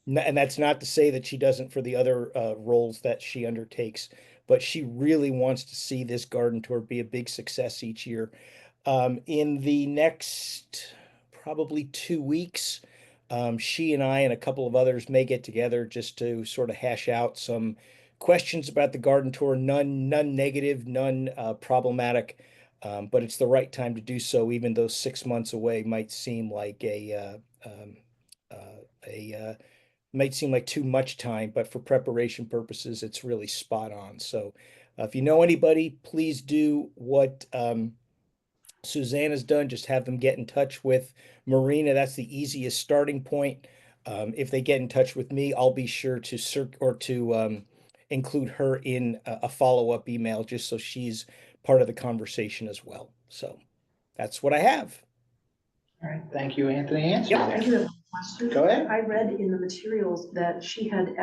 that's not to say that she doesn't for the other roles that she undertakes, but she really wants to see this garden tour be a big success each year. In the next probably 2 weeks, she and I and a couple of others may get together just to sort of hash out some questions about the garden tour. None negative, none problematic, but it's the right time to do so, even though 6 months away might seem like might seem like too much time. But for preparation purposes, it's really spot on. So if you know anybody, please do what Suzanne has done. Just have them get in touch with Marina. That's the easiest starting point. If they get in touch with me, I'll be sure to include her in a follow-up email, just so she's part of the conversation as well. So that's what I have. All right, thank you, Anthony. I do have a question. Go ahead. I read in the materials that she had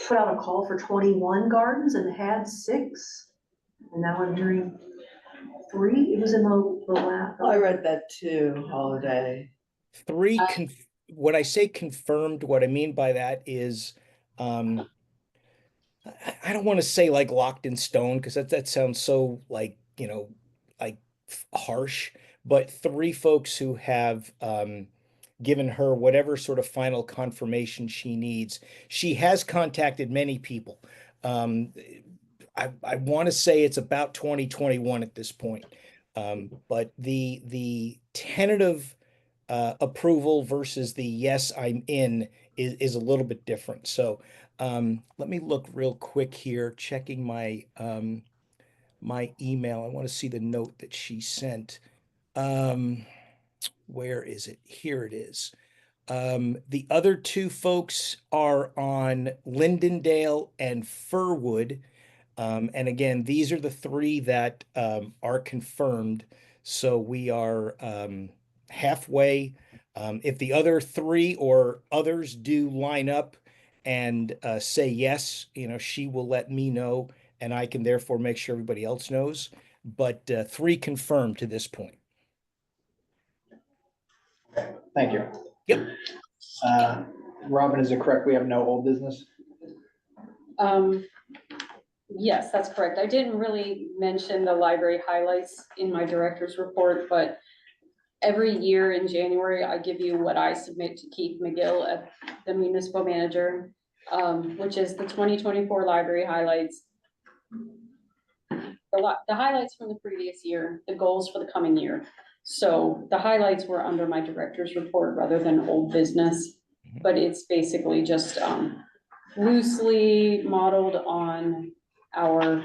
put out a call for 21 gardens and had 6. And now I'm hearing 3. It was in the last. I read that too, Holiday. 3, when I say confirmed, what I mean by that is, I don't want to say like locked in stone, because that sounds so like harsh, but 3 folks who have given her whatever sort of final confirmation she needs. She has contacted many people. I want to say it's about 2021 at this point. But the tentative approval versus the yes, I'm in is a little bit different. So let me look real quick here, checking my my email. I want to see the note that she sent. Where is it? Here it is. The other 2 folks are on Lindendale and Firwood. And again, these are the 3 that are confirmed. So we are halfway. If the other 3 or others do line up and say yes, she will let me know, and I can therefore make sure everybody else knows. But 3 confirmed to this point. Thank you. Yep. Robin, is it correct we have no old business? Yes, that's correct. I didn't really mention the library highlights in my director's report, but every year in January, I give you what I submit to Keith McGill at the municipal manager, which is the 2024 library highlights. The highlights from the previous year, the goals for the coming year. So the highlights were under my director's report rather than old business, but it's basically just loosely modeled on our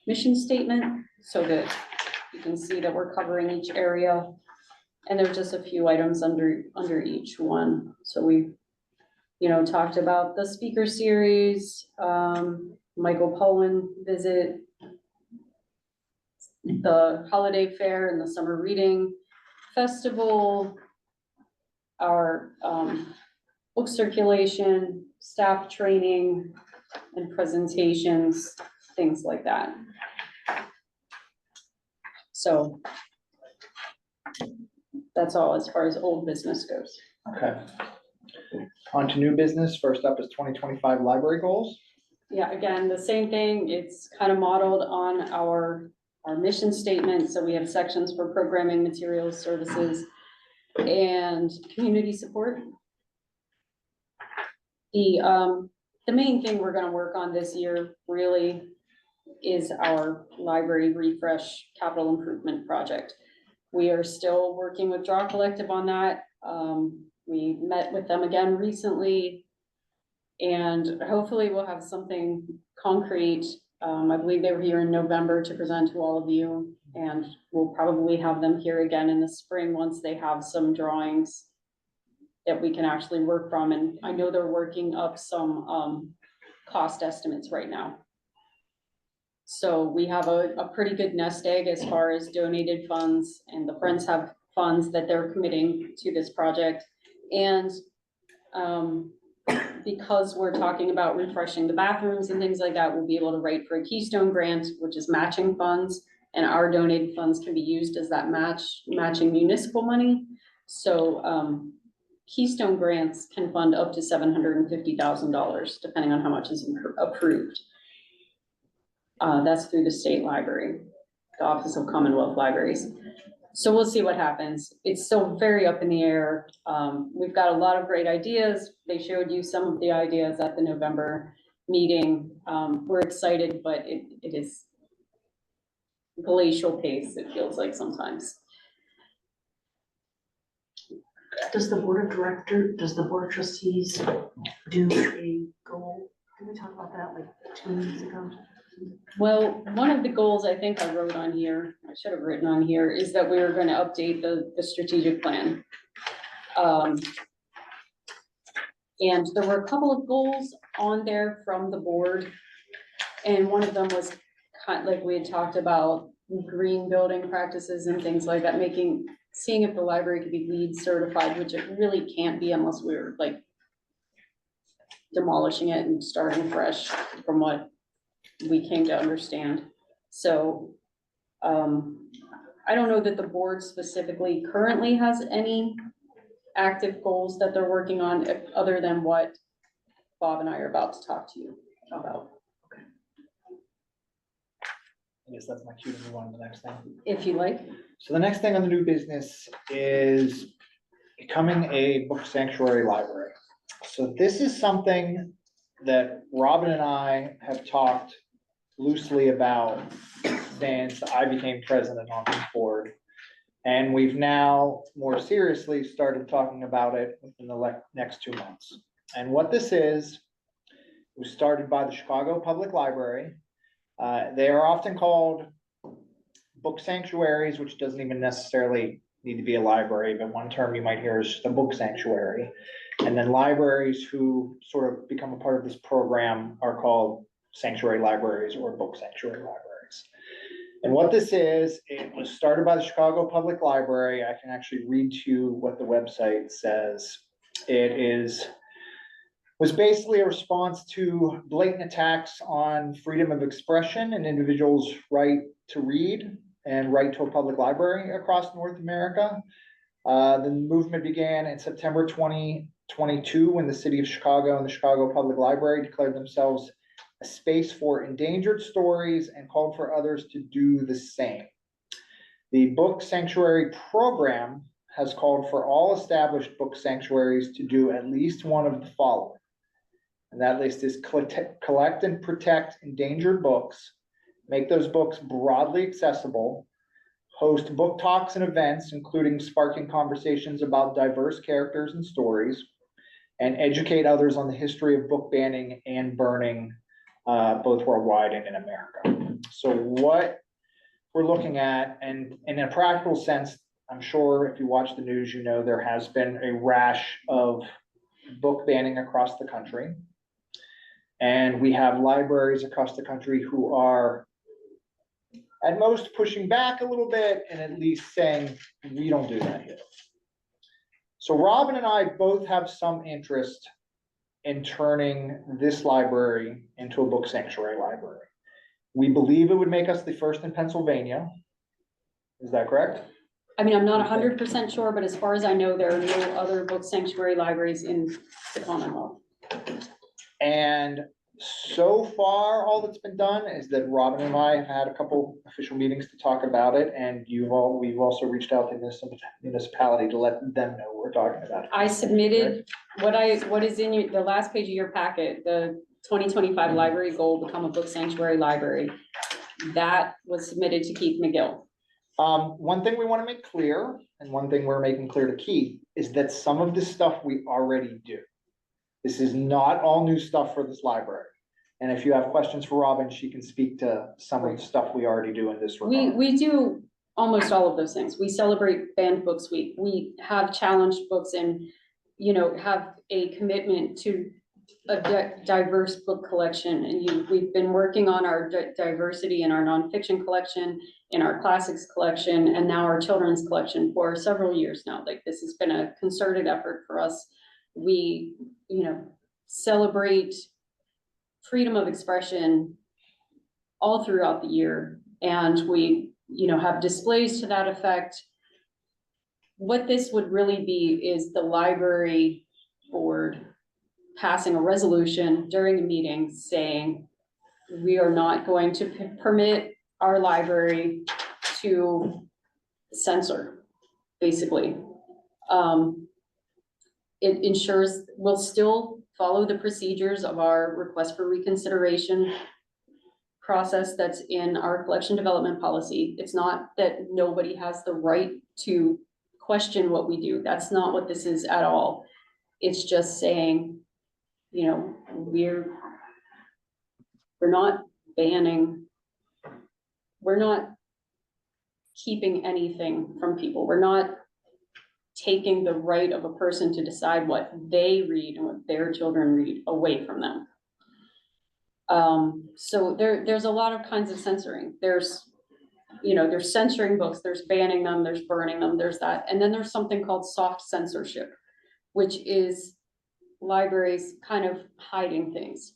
mission statement so that you can see that we're covering each area. And there's just a few items under each one. So we, talked about the speaker series, Michael Pollan visit, the holiday fair and the summer reading festival, our book circulation, staff training, and presentations, things like that. So that's all as far as old business goes. Okay. On to new business. First up is 2025 library goals. Yeah, again, the same thing. It's kind of modeled on our mission statement. So we have sections for programming, materials, services, and community support. The main thing we're going to work on this year really is our library refresh capital improvement project. We are still working with Draw Collective on that. We met with them again recently, and hopefully we'll have something concrete. I believe they were here in November to present to all of you, and we'll probably have them here again in the spring once they have some drawings that we can actually work from. And I know they're working up some cost estimates right now. So we have a pretty good nest egg as far as donated funds, and the Friends have funds that they're committing to this project. And because we're talking about refreshing the bathrooms and things like that, we'll be able to write for a Keystone grant, which is matching funds, and our donated funds can be used as that matching municipal money. So Keystone grants can fund up to $750,000, depending on how much is approved. That's through the state library, the Office of Commonwealth Libraries. So we'll see what happens. It's still very up in the air. We've got a lot of great ideas. They showed you some of the ideas at the November meeting. We're excited, but it is glacial pace, it feels like sometimes. Does the board of trustees do a goal? Did we talk about that like 2 weeks ago? Well, one of the goals I think I wrote on here, I should have written on here, is that we were going to update the strategic plan. And there were a couple of goals on there from the board. And one of them was kind of like we had talked about green building practices and things like that, seeing if the library could be LEED certified, which it really can't be unless we're like demolishing it and starting fresh from what we came to understand. So I don't know that the board specifically currently has any active goals that they're working on other than what Bob and I are about to talk to you about. I guess that's my cue to move on to the next thing. If you like. So the next thing on the new business is becoming a book sanctuary library. So this is something that Robin and I have talked loosely about since I became president on this board. And we've now more seriously started talking about it within the next 2 months. And what this is, it was started by the Chicago Public Library. They are often called book sanctuaries, which doesn't even necessarily need to be a library, but one term you might hear is just a book sanctuary. And then libraries who sort of become a part of this program are called sanctuary libraries or book sanctuary libraries. And what this is, it was started by the Chicago Public Library. I can actually read to you what the website says. Was basically a response to blatant attacks on freedom of expression and individuals' right to read and right to a public library across North America. The movement began in September 2022 when the city of Chicago and the Chicago Public Library declared themselves a space for endangered stories and called for others to do the same. The Book Sanctuary program has called for all established book sanctuaries to do at least one of the following. And that list is collect and protect endangered books, make those books broadly accessible, host book talks and events, including sparking conversations about diverse characters and stories, and educate others on the history of book banning and burning, both worldwide and in America. So what we're looking at, and in a practical sense, I'm sure if you watch the news, you know there has been a rash of book banning across the country. And we have libraries across the country who are at most pushing back a little bit and at least saying, we don't do that here. So Robin and I both have some interest in turning this library into a book sanctuary library. We believe it would make us the first in Pennsylvania. Is that correct? I mean, I'm not 100% sure, but as far as I know, there are no other book sanctuary libraries in the Commonwealth. And so far, all that's been done is that Robin and I have had a couple official meetings to talk about it, and we've also reached out to this municipality to let them know we're talking about it. I submitted what is in the last page of your packet, the 2025 library goal, become a book sanctuary library. That was submitted to Keith McGill. One thing we want to make clear, and one thing we're making clear to Keith, is that some of this stuff we already do. This is not all new stuff for this library. And if you have questions for Robin, she can speak to some of the stuff we already do in this regard. We do almost all of those things. We celebrate Banned Books Week. We have challenged books and, have a commitment to a diverse book collection. And we've been working on our diversity in our nonfiction collection, in our classics collection, and now our children's collection for several years now. Like, this has been a concerted effort for us. We, celebrate freedom of expression all throughout the year. And we, have displays to that effect. What this would really be is the library board passing a resolution during a meeting saying, we are not going to permit our library to censor, basically. It ensures we'll still follow the procedures of our request for reconsideration process that's in our collection development policy. It's not that nobody has the right to question what we do. That's not what this is at all. It's just saying, we're not banning, we're not keeping anything from people. We're not taking the right of a person to decide what they read and what their children read away from them. So there's a lot of kinds of censoring. There's censoring books, there's banning them, there's burning them, there's that. And then there's something called soft censorship, which is libraries kind of hiding things,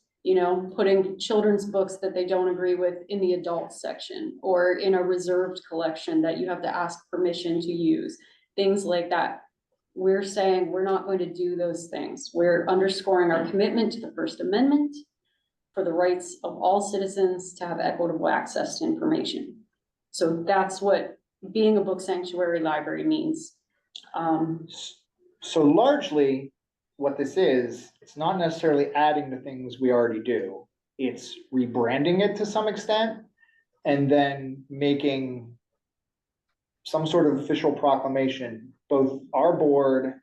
putting children's books that they don't agree with in the adult section or in a reserved collection that you have to ask permission to use, things like that. We're saying we're not going to do those things. We're underscoring our commitment to the First Amendment for the rights of all citizens to have equitable access to information. So that's what being a book sanctuary library means. So largely what this is, it's not necessarily adding the things we already do. It's rebranding it to some extent and then making some sort of official proclamation, both our board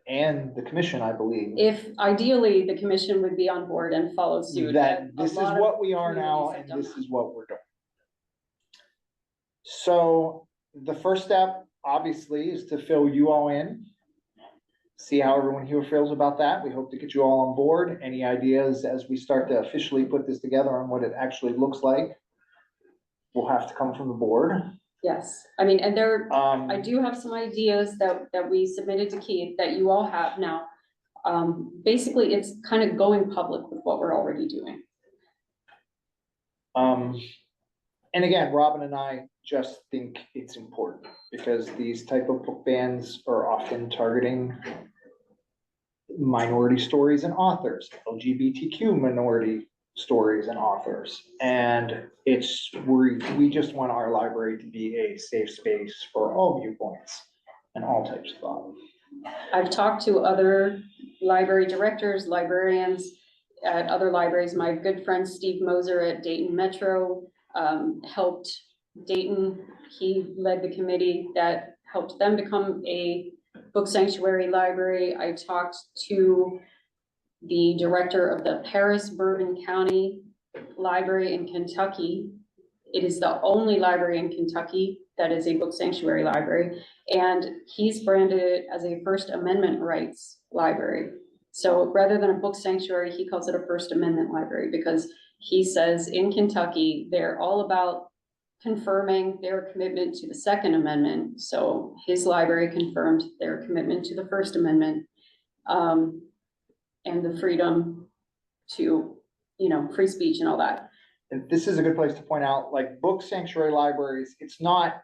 and the commission, I believe. If ideally the commission would be on board and follow suit. That this is what we are now and this is what we're doing. So the first step, obviously, is to fill you all in. See how everyone here feels about that. We hope to get you all on board. Any ideas as we start to officially put this together on what it actually looks like will have to come from the board. Yes, I mean, and I do have some ideas that we submitted to Keith that you all have now. Basically, it's kind of going public with what we're already doing. And again, Robin and I just think it's important because these type of book bans are often targeting minority stories and authors, LGBTQ minority stories and authors. And we just want our library to be a safe space for all viewpoints and all types of thought. I've talked to other library directors, librarians at other libraries. My good friend Steve Moser at Dayton Metro helped Dayton. He led the committee that helped them become a book sanctuary library. I talked to the director of the Paris Bourbon County Library in Kentucky. It is the only library in Kentucky that is a book sanctuary library, and he's branded it as a First Amendment rights library. So rather than a book sanctuary, he calls it a First Amendment library, because he says in Kentucky, they're all about confirming their commitment to the Second Amendment. So his library confirmed their commitment to the First Amendment, and the freedom to, you know, free speech and all that. And this is a good place to point out, like book sanctuary libraries, it's not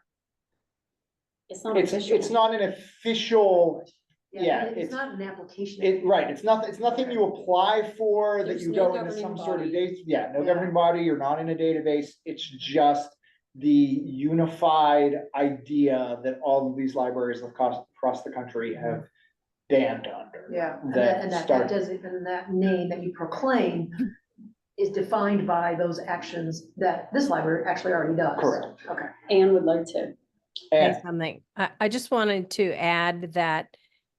official. It's not an official, yeah, It's not an application. right, it's nothing you apply for, that There's you no go into governing some sort of body. date, yeah, no Yeah. governing body, you're not in a database, it's just the unified idea that all of these libraries across the country have banned under. Yeah, That that started- does it, and that name that you proclaim is defined by those actions that this library actually already does. Correct. Okay. Anne would like to. Say And something. I just wanted to add that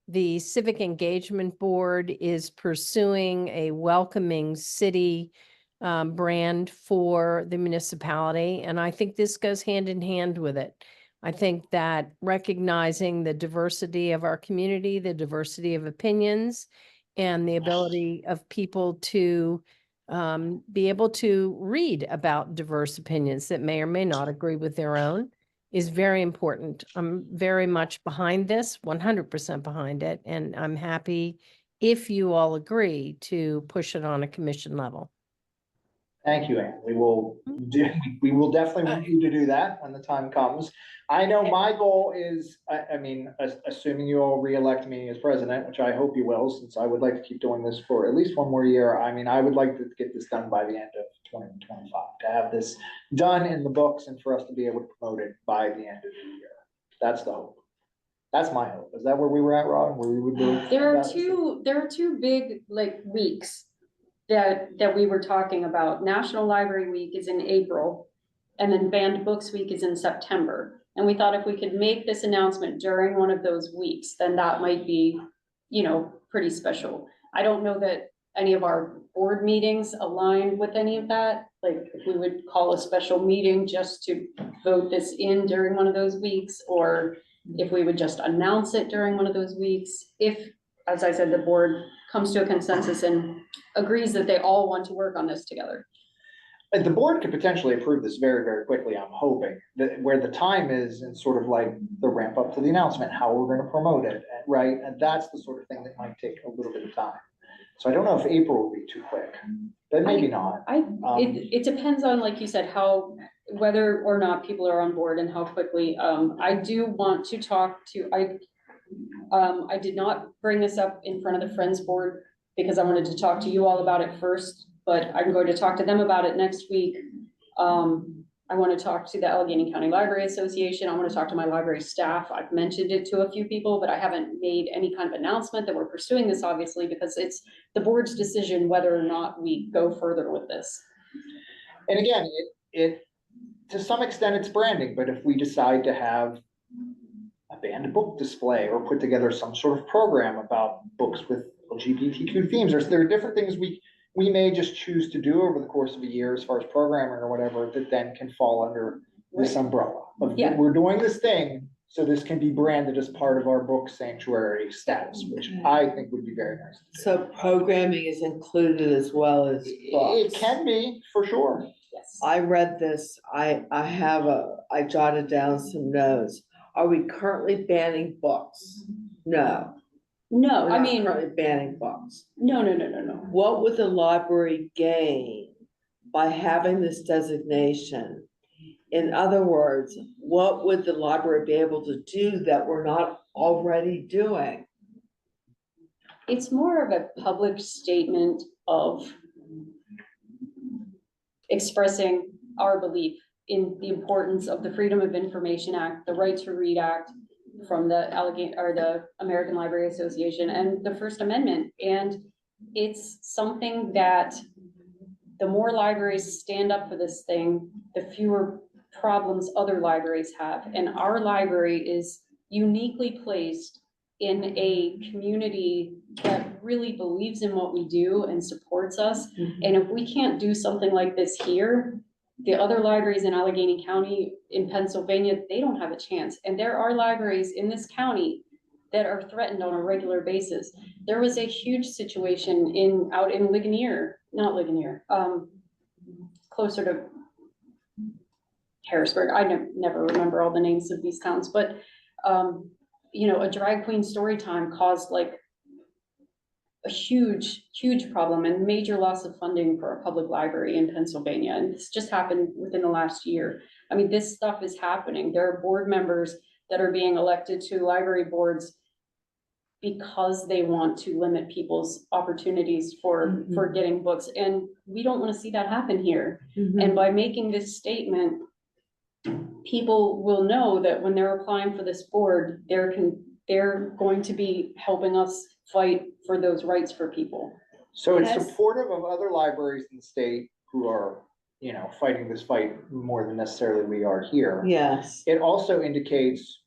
the Civic Engagement Board is pursuing a welcoming city brand for the municipality, and I think this goes hand in hand with it. I think that recognizing the diversity of our community, the diversity of opinions, and the ability of people to be able to read about diverse opinions that may or may not agree with their own is very important. I'm very much behind this, 100% behind it, and I'm happy if you all agree to push it on a commission level. thank you, Ann. We will definitely want you to do that when the time comes. I know my goal is, I mean, assuming you all reelect me as president, which I hope you will, since I would like to keep doing this for at least one more year. I mean, I would like to get this done by the end of 2025, to have this done in the books and for us to be able to promote it by the end of the year. That's the hope. That's my hope. Is that where we were at, Ron? Where we would do? There are two big like weeks that we were talking about. National Library Week is in April, and then Banned Books Week is in September. And we thought if we could make this announcement during one of those weeks, then that might be, you know, pretty special. I don't know that any of our board meetings align with any of that. Like if we would call a special meeting just to vote this in during one of those weeks, or if we would just announce it during one of those weeks. If, as I said, the board comes to a consensus and agrees that they all want to work on this together. And the board could potentially approve this very, very quickly, I'm hoping, that where the time is and sort of like the ramp up to the announcement, how we're gonna promote it, right? And that's the sort of thing that might take a little bit of time. So I don't know if April will be too quick, but maybe not. It depends on, like you said, whether or not people are on board and how quickly. I do want to talk to, I did not bring this up in front of the Friends Board because I wanted to talk to you all about it first, but I'm going to talk to them about it next week. I want to talk to the Allegheny County Library Association. I want to talk to my library staff. I've mentioned it to a few people, but I haven't made any kind of announcement that we're pursuing this, obviously, because it's the board's decision whether or not we go further with this. And again, it to some extent it's branding, but if we decide to have a banned book display or put together some sort of program about books with LGBTQ themes, there are different things we may just choose to do over the course of a year as far as programming or whatever, that then can fall under this umbrella of, Yeah. we're doing this thing, so this can be branded as part of our book sanctuary status, which I think would be very nice. So programming is included as well as It books. can be, for sure. Yes. I read this, I jotted down some notes. Are we currently banning books? No. No, We're I not mean, currently banning books. no. What would the library gain by having this designation? In other words, what would the library be able to do that we're not already doing? It's more of a public statement of expressing our belief in the importance of the Freedom of Information Act, the Right to Read Act from the the American Library Association, and the First Amendment. And it's something that the more libraries stand up for this thing, the fewer problems other libraries have. And our library is uniquely placed in a community that really believes in what we do and supports us. And if we can't do something like this here, the other libraries in Allegheny County, in Pennsylvania, they don't have a chance. And there are libraries in this county that are threatened on a regular basis. There was a huge situation out in Ligonier, not Ligonier, closer to Harrisburg. I never remember all the names of these towns, but you know, a drag queen story time caused like a huge problem and major loss of funding for a public library in Pennsylvania. And this just happened within the last year. I mean, this stuff is happening. There are board members that are being elected to library boards because they want to limit people's opportunities for getting books. And we don't want to see that happen here. And by making this statement, people will know that when they're applying for this board, they're going to be helping us fight for those rights for people. So it's Yes. supportive of other libraries in the state who are, you know, fighting this fight more than necessarily we are here. Yes, It also indicates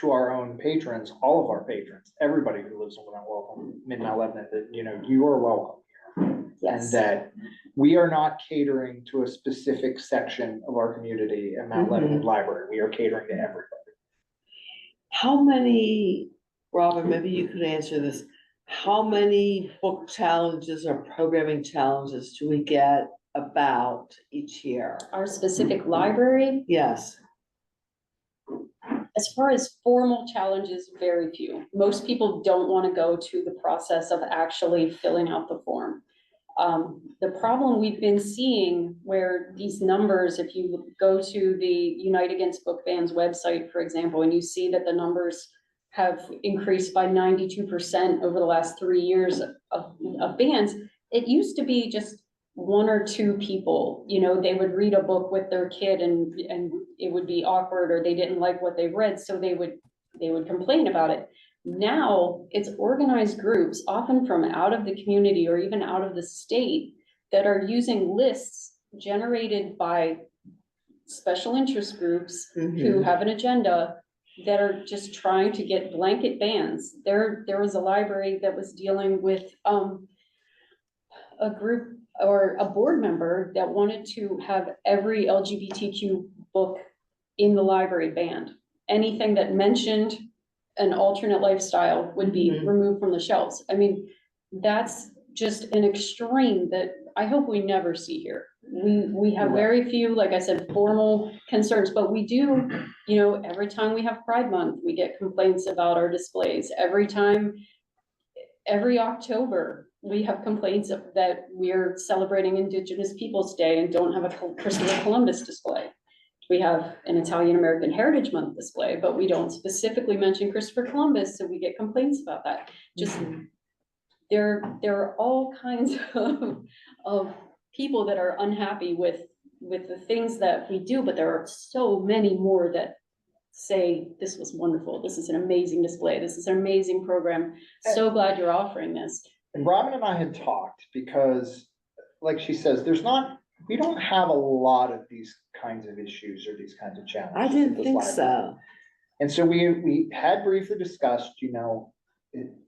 to our own patrons, all of our patrons, everybody who lives in Mount Lebanon, that, you know, you are welcome. And Yes. that we are not catering to a specific section of our community at Mount Lebanon Library. We are catering to everybody. how many, Robin, maybe you could answer this. How many book challenges or programming challenges do we get about each year? Our specific library, Yes, as far as formal challenges, very few. Most people don't want to go to the process of actually filling out the form. The problem we've been seeing where these numbers, if you go to the Unite Against Book Bans website, for example, and you see that the numbers have increased by 92% over the last 3 years of bans, it used to be just one or two people, you know, they would read a book with their kid and it would be awkward, or they didn't like what they read, so they would complain about it. Now it's organized groups, often from out of the community or even out of the state, that are using lists generated by special interest groups who have an agenda that are just trying to get blanket bans. There was a library that was dealing with a group or a board member that wanted to have every LGBTQ book in the library banned. Anything that mentioned an alternate lifestyle would be removed from the shelves. I mean, that's just an extreme that I hope we never see here. We have very few, like I said, formal concerns, but we do, you know, every time we have Pride Month, we get complaints about our displays. Every October, we have complaints that we're celebrating Indigenous Peoples' Day and don't have a Christopher Columbus display. We have an Italian American Heritage Month display, but we don't specifically mention Christopher Columbus, so we get complaints about that. Just, there are all kinds of people that are unhappy with the things that we do, but there are so many more that say, this was wonderful, this is an amazing display, this is an amazing program, so glad you're offering this. And Robin and I had talked because, like she says, we don't have a lot of these kinds of issues or these kinds of challenges. I at didn't this think library. so. And so we had briefly discussed, you know,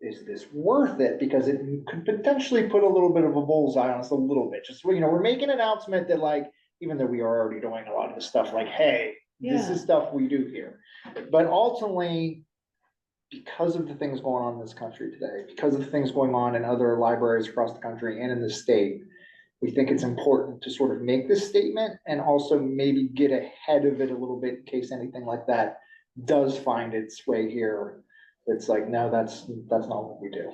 is this worth it? Because it could potentially put a little bit of a bullseye on us a little bit. Just, you know, we're making an announcement that, like, even though we are already doing a lot of this stuff, like, hey, this is stuff we do here. But ultimately, because of the things going on in this country today, because of the things going on in other libraries across the country and in the state, we think it's important to sort of make this statement and also maybe get ahead of it a little bit in case anything like that does find its way here. It's like, no, that's not what we do.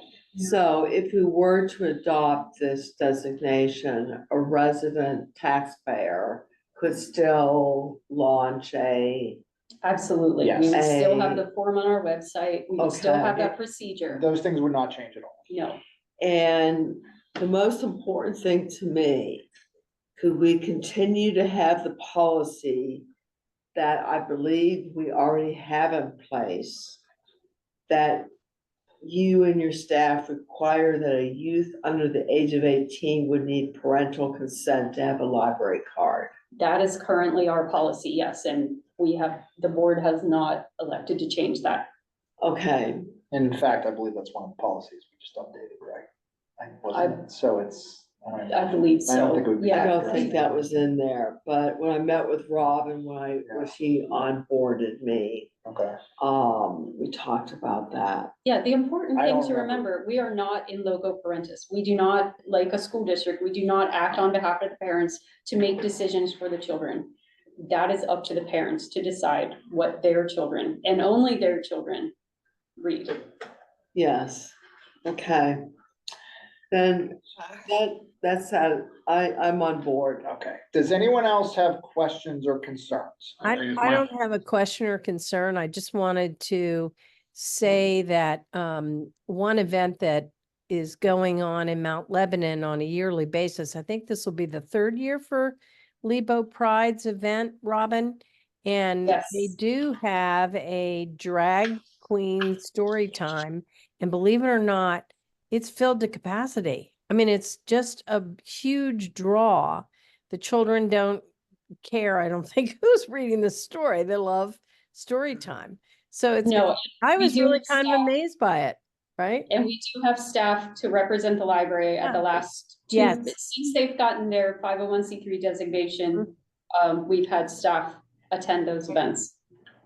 So if we were to adopt this designation, a resident taxpayer could still launch a, Absolutely, we Yes. would still have the form on our website, we would still Okay. have that procedure, Those things would not change at all. no. and the most important thing to me could we continue to have the policy that I believe we already have in place, that you and your staff require that a youth under the age of 18 would need parental consent to have a library card? That is currently our policy, yes, and the board has not elected to change that. Okay, And in fact, I believe that's one of the policies we just updated, right? Wasn't it? So it's. I believe I don't so, think it would be. yeah. I don't think that was in there, but when I met with Robin, when she onboarded me, Okay. we talked about that. Yeah, the important I thing don't to remember. remember, we are not in loco parentis. We do not, like a school district, we do not act on behalf of the parents to make decisions for the children. That is up to the parents to decide what their children, and only their children, read. Yes, okay. Then that's how, I'm on board. Okay. Does anyone else have questions or concerns? I don't have a question or concern. I just wanted to say that one event that is going on in Mount Lebanon on a yearly basis, I think this will be the third year for Lebo Pride's event, Robin. And Yes. they do have a drag queen story time. And believe it or not, it's filled to capacity. I mean, it's just a huge draw. The children don't care, I don't think, who's reading the story. They love story time. So No, I we was do really have kind of staff. amazed by it, right? And we do have staff to represent the library at the last two, Yes. since they've gotten their 501c3 designation. We've had staff attend those events.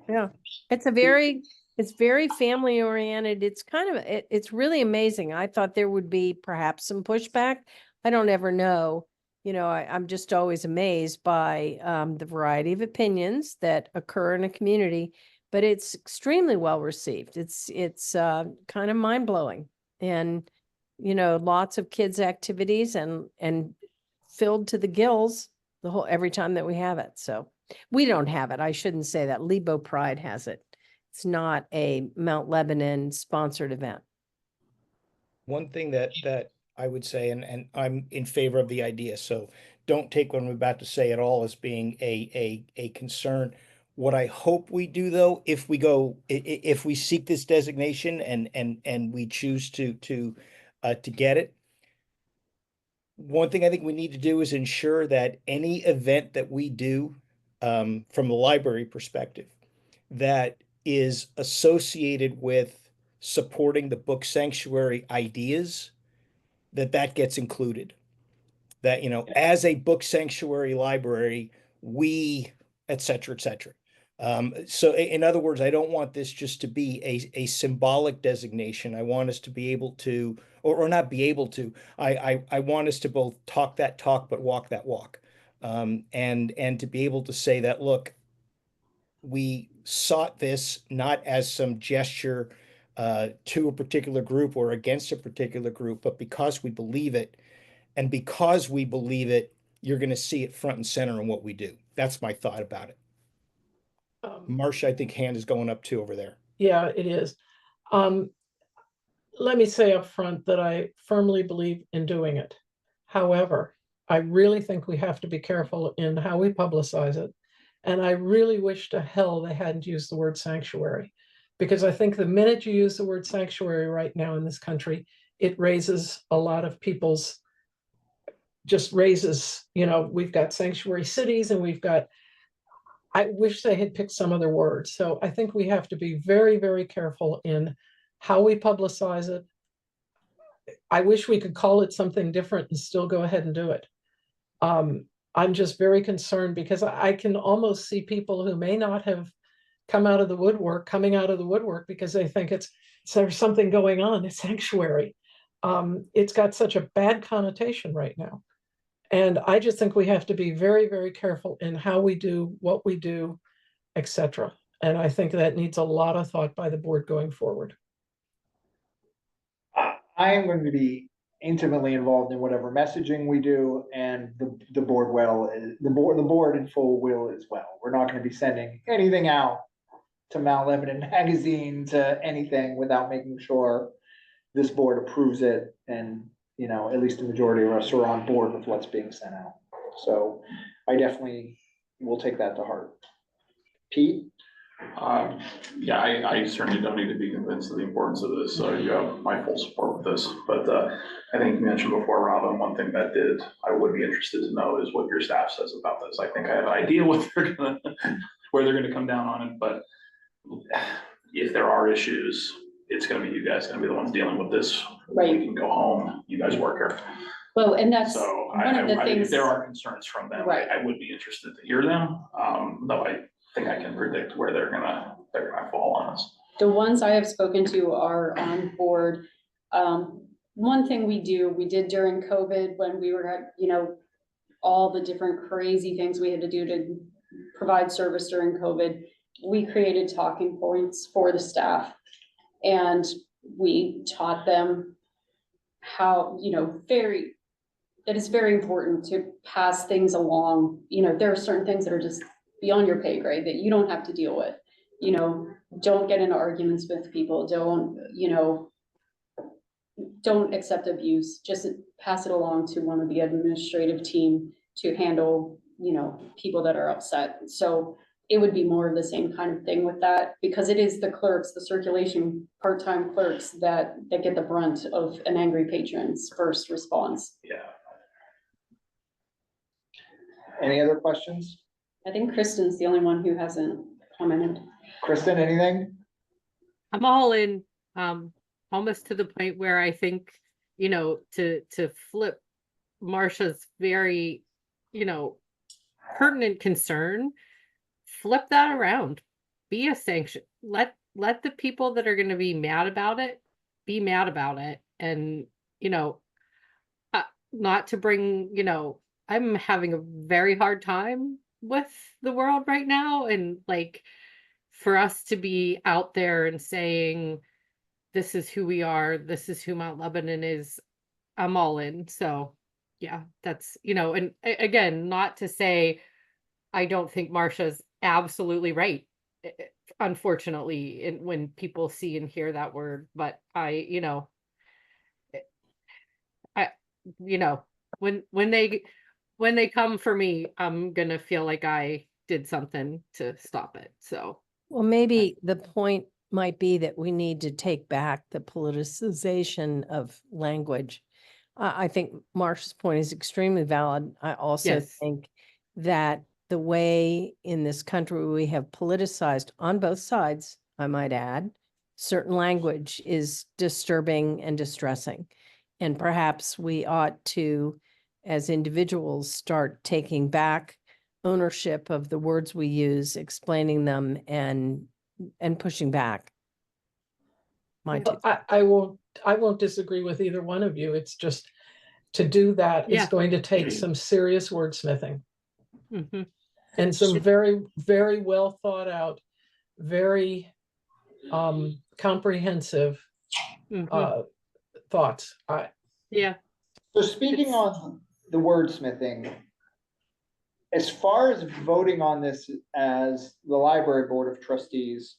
Yeah, it's very family oriented. It's kind of, it's really amazing. I thought there would be perhaps some pushback. I don't ever know. You know, I'm just always amazed by the variety of opinions that occur in a community, but it's extremely well received. It's kind of mind blowing, and you know, lots of kids' activities and filled to the gills every time that we have it. So we don't have it. I shouldn't say that. Lebo Pride has it. It's not a Mount Lebanon sponsored event. One thing that I would say, and I'm in favor of the idea, so don't take what I'm about to say at all as being a concern. What I hope we do though, if we seek this designation and we choose to get it, one thing I think we need to do is ensure that any event that we do from the library perspective that is associated with supporting the book sanctuary ideas, that gets included. That, you know, as a book sanctuary library, we, et cetera, et cetera. So in other words, I don't want this just to be a symbolic designation. I want us to be able to, or not be able to, I want us to both talk that talk, but walk that walk. And to be able to say that, look, we sought this not as some gesture to a particular group or against a particular group, but because we believe it. And because we believe it, you're going to see it front and center in what we do. That's my thought about it. Marcia, I think hand is going up too over there. Yeah, it is. Let me say up front that I firmly believe in doing it. However, I really think we have to be careful in how we publicize it. And I really wish to hell they hadn't used the word sanctuary, because I think the minute you use the word sanctuary right now in this country, it raises a lot of people's, you know, we've got sanctuary cities and I wish they had picked some other word. So I think we have to be very, very careful in how we publicize it. I wish we could call it something different and still go ahead and do it. I'm just very concerned because I can almost see people who may not have come out of the woodwork, coming out of the woodwork because they think there's something going on, it's sanctuary. It's got such a bad connotation right now. And I just think we have to be very, very careful in how we do, what we do, etc. And I think that needs a lot of thought by the board going forward. I am going to be intimately involved in whatever messaging we do, and the board the board in full will as well. We're not going to be sending anything out to Mount Lebanon Magazine, to anything, without making sure this board approves it, and you know, at least the majority of us are on board with what's being sent out. So I definitely will take that to heart. Pete? Yeah, I certainly don't need to be convinced of the importance of this, so you have my full support with this. But I think you mentioned before, Robin, one thing that I would be interested to know is what your staff says about this. I think I have an idea what they're gonna, where they're gonna come down on it, but if there are issues, it's gonna be you guys gonna be the ones dealing with this. Right. We can go home, you guys work here. Well, and that's So one of the if things, there are concerns from them, Right. I would be interested to hear them, though I think I can predict where they're gonna fall on this. the ones I have spoken to are on board. One thing we did during COVID when we were at, all the different crazy things we had to do to provide service during COVID, we created talking points for the staff. And we taught them how, that it's very important to pass things along. There are certain things that are just beyond your pay grade that you don't have to deal with. Don't get into arguments with people, don't accept abuse, just pass it along to one of the administrative team to handle, people that are upset. So it would be more of the same kind of thing with that, because it is the clerks, the circulation part-time clerks that get the brunt of an angry patron's first response. Yeah. Any other questions? I think Kristen's the only one who hasn't commented. Kristen, anything? I'm all in, almost to the point where I think, to flip Marcia's very, pertinent concern, flip that around, be a sanction, let the people that are going to be mad about it, be mad about it. And, not to bring, I'm having a very hard time with the world right now. And like, for us to be out there and saying, this is who we are, this is who Mount Lebanon is, I'm all in. So yeah, that's, and again, not to say, I don't think Marcia's absolutely right. Unfortunately, when people see and hear that word, but when they come for me, I'm gonna feel like I did something to stop it. So Well, maybe the point might be that we need to take back the politicization of language. I think Marcia's point is extremely valid. I also Yes. think that the way in this country we have politicized on both sides, I might add, certain language is disturbing and distressing. And perhaps we ought to, as individuals, start taking back ownership of the words we use, explaining them and pushing back. I won't disagree with either one of you. It's just to do that is Yeah. going to take some serious wordsmithing mhm. and some very, very well thought out, very comprehensive Mhm. thoughts. Yeah. So speaking on the wordsmithing, as far as voting on this as the library board of trustees,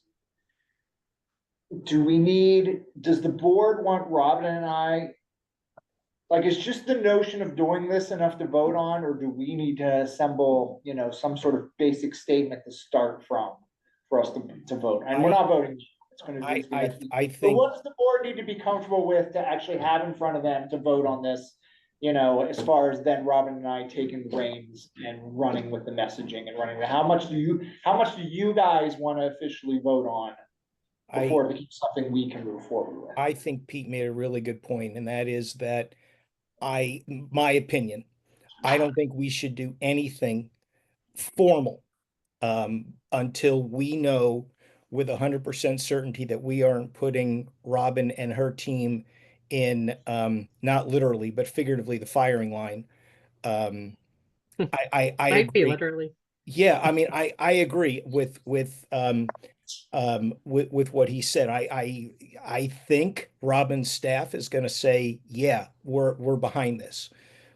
does the board want Robin and I, like, is just the notion of doing this enough to vote on, or do we need to assemble, some sort of basic statement to start from for us to vote? And we're not voting. It's gonna I be next week. But think, what does the board need to be comfortable with to actually have in front of them to vote on this? As far as then Robin and I taking the reins and running with the messaging and running, how much do you guys want to officially vote on before it becomes something we can move forward with? I think Pete made a really good point, and that is that my opinion, I don't think we should do anything formal until we know with 100% certainty that we aren't putting Robin and her team in, not literally, but figuratively, the firing line. I Might be agree. literally. Yeah, I mean, I agree with what he said. I think Robin's staff is going to say, yeah, we're behind this.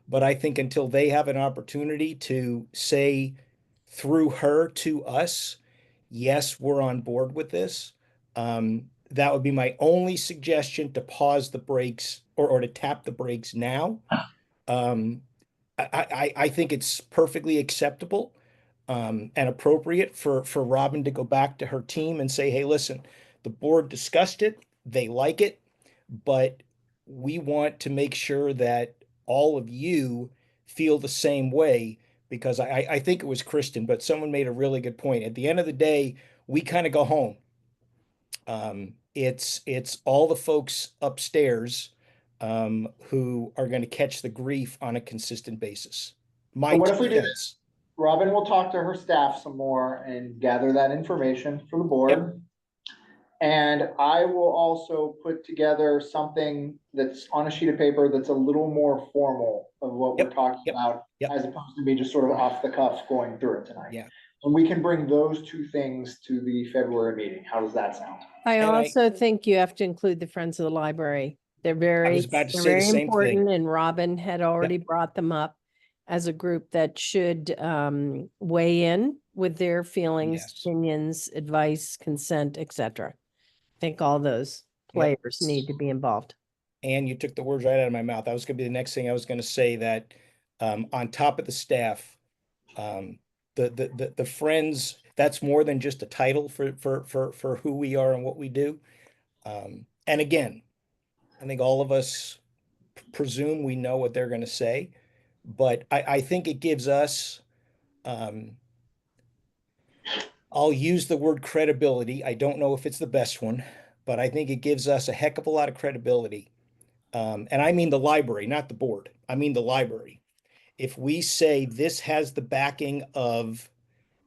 But I think until they have an opportunity to say through her to us, yes, we're on board with this. That would be my only suggestion, to pause the brakes or to tap the brakes now. I think it's perfectly acceptable and appropriate for Robin to go back to her team and say, hey, listen, the board discussed it, they like it, but we want to make sure that all of you feel the same way, because I think it was Kristen, but someone made a really good point. At the end of the day, we kind of go home. It's all the folks upstairs who are going to catch the grief on a consistent basis. My But what if 2 we do cents. Robin will talk to her staff some more and gather that information for the board. And I will also put together something that's on a sheet of paper that's a little more formal of what we're Yep, talking yep, about, yep. as opposed to me just sort of off the cuff going through it tonight. Yeah. And we can bring those two things to the February meeting. How does that sound? I And also think you have to include the Friends of the Library. They're very, was about to they're say the very same thing. important, and Robin had already brought them up as a group that should weigh in with their feelings, Yes. opinions, advice, consent, etc. I think all those Yep. players need to be involved. And you took the words right out of my mouth. That was going to be the next thing I was going to say, that on top of the staff, the friends, that's more than just a title for who we are and what we do. And again, I think all of us presume we know what they're going to say, but I think it gives us, I'll use the word credibility. I don't know if it's the best one, but I think it gives us a heck of a lot of credibility. And I mean the library, not the board. I mean the library. If we say this has the backing of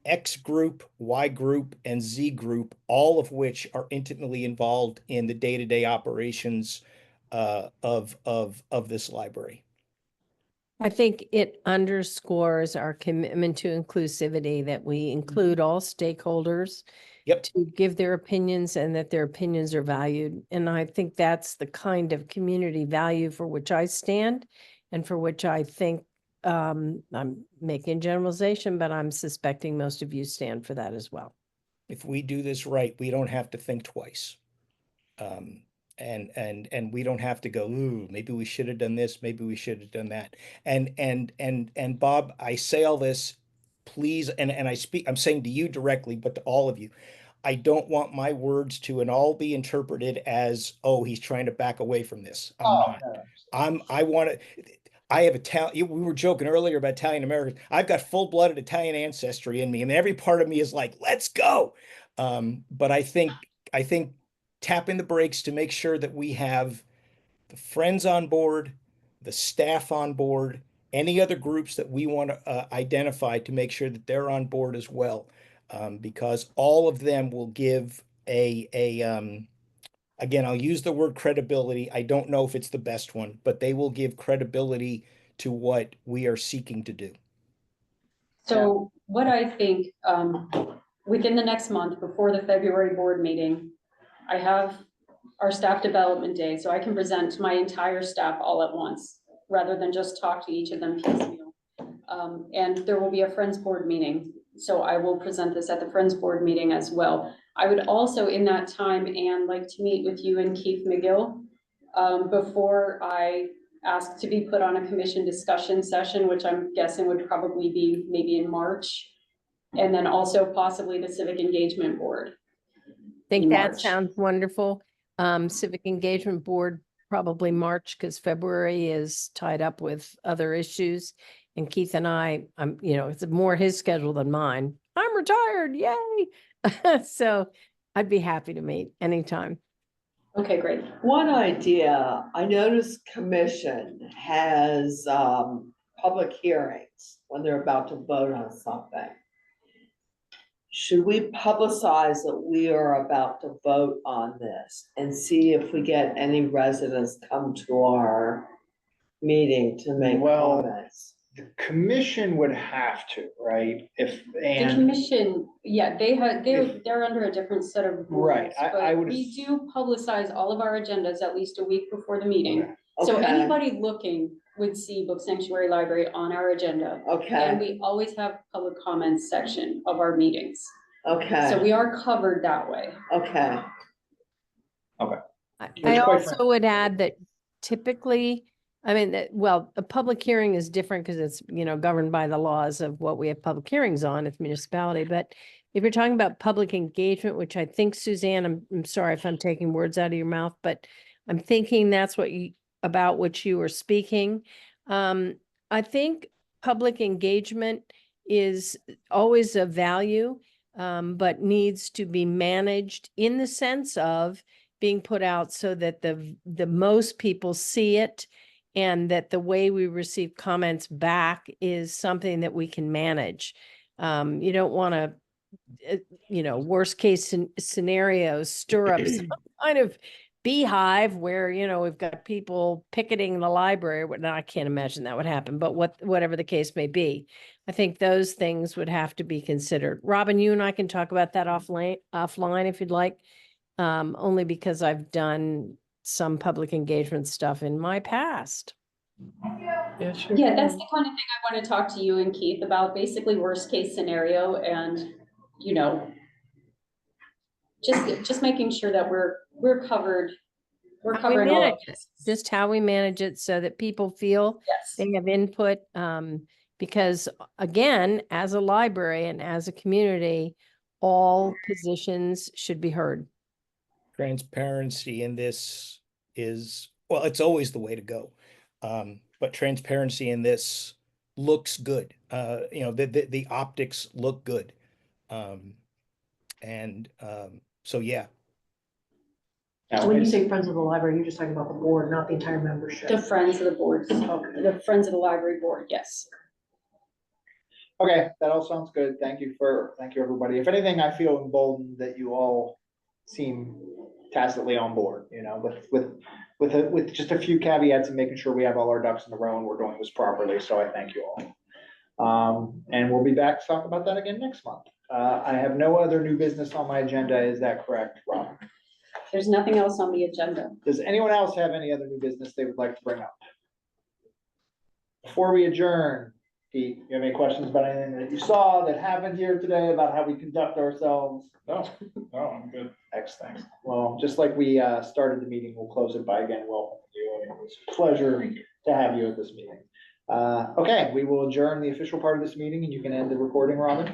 X group, Y group, and Z group, all of which are intimately involved in the day-to-day operations of this library. I think it underscores our commitment to inclusivity, that we include all stakeholders Yep. to give their opinions and that their opinions are valued. And I think that's the kind of community value for which I stand and for which I think I'm making generalization, but I'm suspecting most of you stand for that as well. If we do this right, we don't have to think twice. And we don't have to go, ooh, maybe we should have done this, maybe we should have done that. And Bob, I say all this, please, and I'm saying to you directly, but to all of you, I don't want my words to and all be interpreted as, oh, he's trying to back away from this. I'm not. I want to. I have Italian. We were joking earlier about Italian Americans. I've got full-blooded Italian ancestry in me, and every part of me is like, let's go. But I think tapping the brakes to make sure that we have the friends on board, the staff on board, any other groups that we want to identify, to make sure that they're on board as well, because all of them will give again, I'll use the word credibility. I don't know if it's the best one, but they will give credibility to what we are seeking to do. So what I think, within the next month, before the February board meeting, I have our staff development day, so I can present to my entire staff all at once, rather than just talk to each of them piecemeal. And there will be a Friends Board meeting, so I will present this at the Friends Board meeting as well. I would also, in that time, Anne, like to meet with you and Keith McGill before I ask to be put on a commission discussion session, which I'm guessing would probably be maybe in March, and then also possibly the Civic Engagement Board. I think in that March. sounds wonderful. Civic Engagement Board, probably March, because February is tied up with other issues. And Keith and I, it's more his schedule than mine. I'm retired, yay. So I'd be happy to meet anytime. Okay, great. One idea, I noticed commission has public hearings when they're about to vote on something. Should we publicize that we are about to vote on this and see if we get any residents come to our meeting to make Well, comments? The commission would have to, right? The commission, yeah, they're under a different set of rules. Right, I but would we do publicize all of our agendas at least a week before the meeting. So Okay. anybody looking would see Book Sanctuary Library on our agenda. And Okay, we always have public comments section of our meetings. So okay, we are covered that way. okay. I Which quite also would add that typically I mean, well, a public hearing is different because it's, you know, governed by the laws of what we have public hearings on, it's municipality, but if you're talking about public engagement, which I think Suzanne, I'm sorry if I'm taking words out of your mouth, but I'm thinking that's what you, about what you were speaking. I think public engagement is always of value, but needs to be managed in the sense of being put out so that the most people see it, and that the way we receive comments back is something that we can manage. You don't want to, you know, worst case scenarios, stir up some kind of beehive where, you know, we've got people picketing the library. Now, I can't imagine that would happen, but whatever the case may be, I think those things would have to be considered. Robin, you and I can talk about that offline if you'd like, only because I've done some public engagement stuff in my past. Yeah, sure. Yeah, that's the kind of thing I want to talk to you and Keith about, basically worst case scenario and, you know, just making sure that we're covered. We're How we covering all of manage it, this. just how we manage it so that people feel Yes. they have input, because again, as a library and as a community, all positions should be heard. Transparency in this is, well, it's always the way to go. But transparency in this looks good. You know, the optics look good. So yeah, Now, When you say friends of the library, you're just talking about the board, not the entire membership. The Friends of the Board, the Friends of the Library Board, yes. Okay, that all sounds good. Thank you, everybody. If anything, I feel emboldened that you all seem tacitly on board, you know, with just a few caveats and making sure we have all our ducks in a row and we're doing this properly. So I thank you all. And we'll be back to talk about that again next month. I have no other new business on my agenda. Is that correct, Rob? There's nothing else on the agenda. Does anyone else have any other new business they would like to bring up? Before we adjourn, Pete, you have any questions about anything that you saw that happened here today about how we conduct ourselves? No, I'm good. Excellent. Well, just like we started the meeting, we'll close it by again welcoming you. And it was a pleasure to have you at this meeting. Okay, we will adjourn the official part of this meeting and you can end the recording, Robin.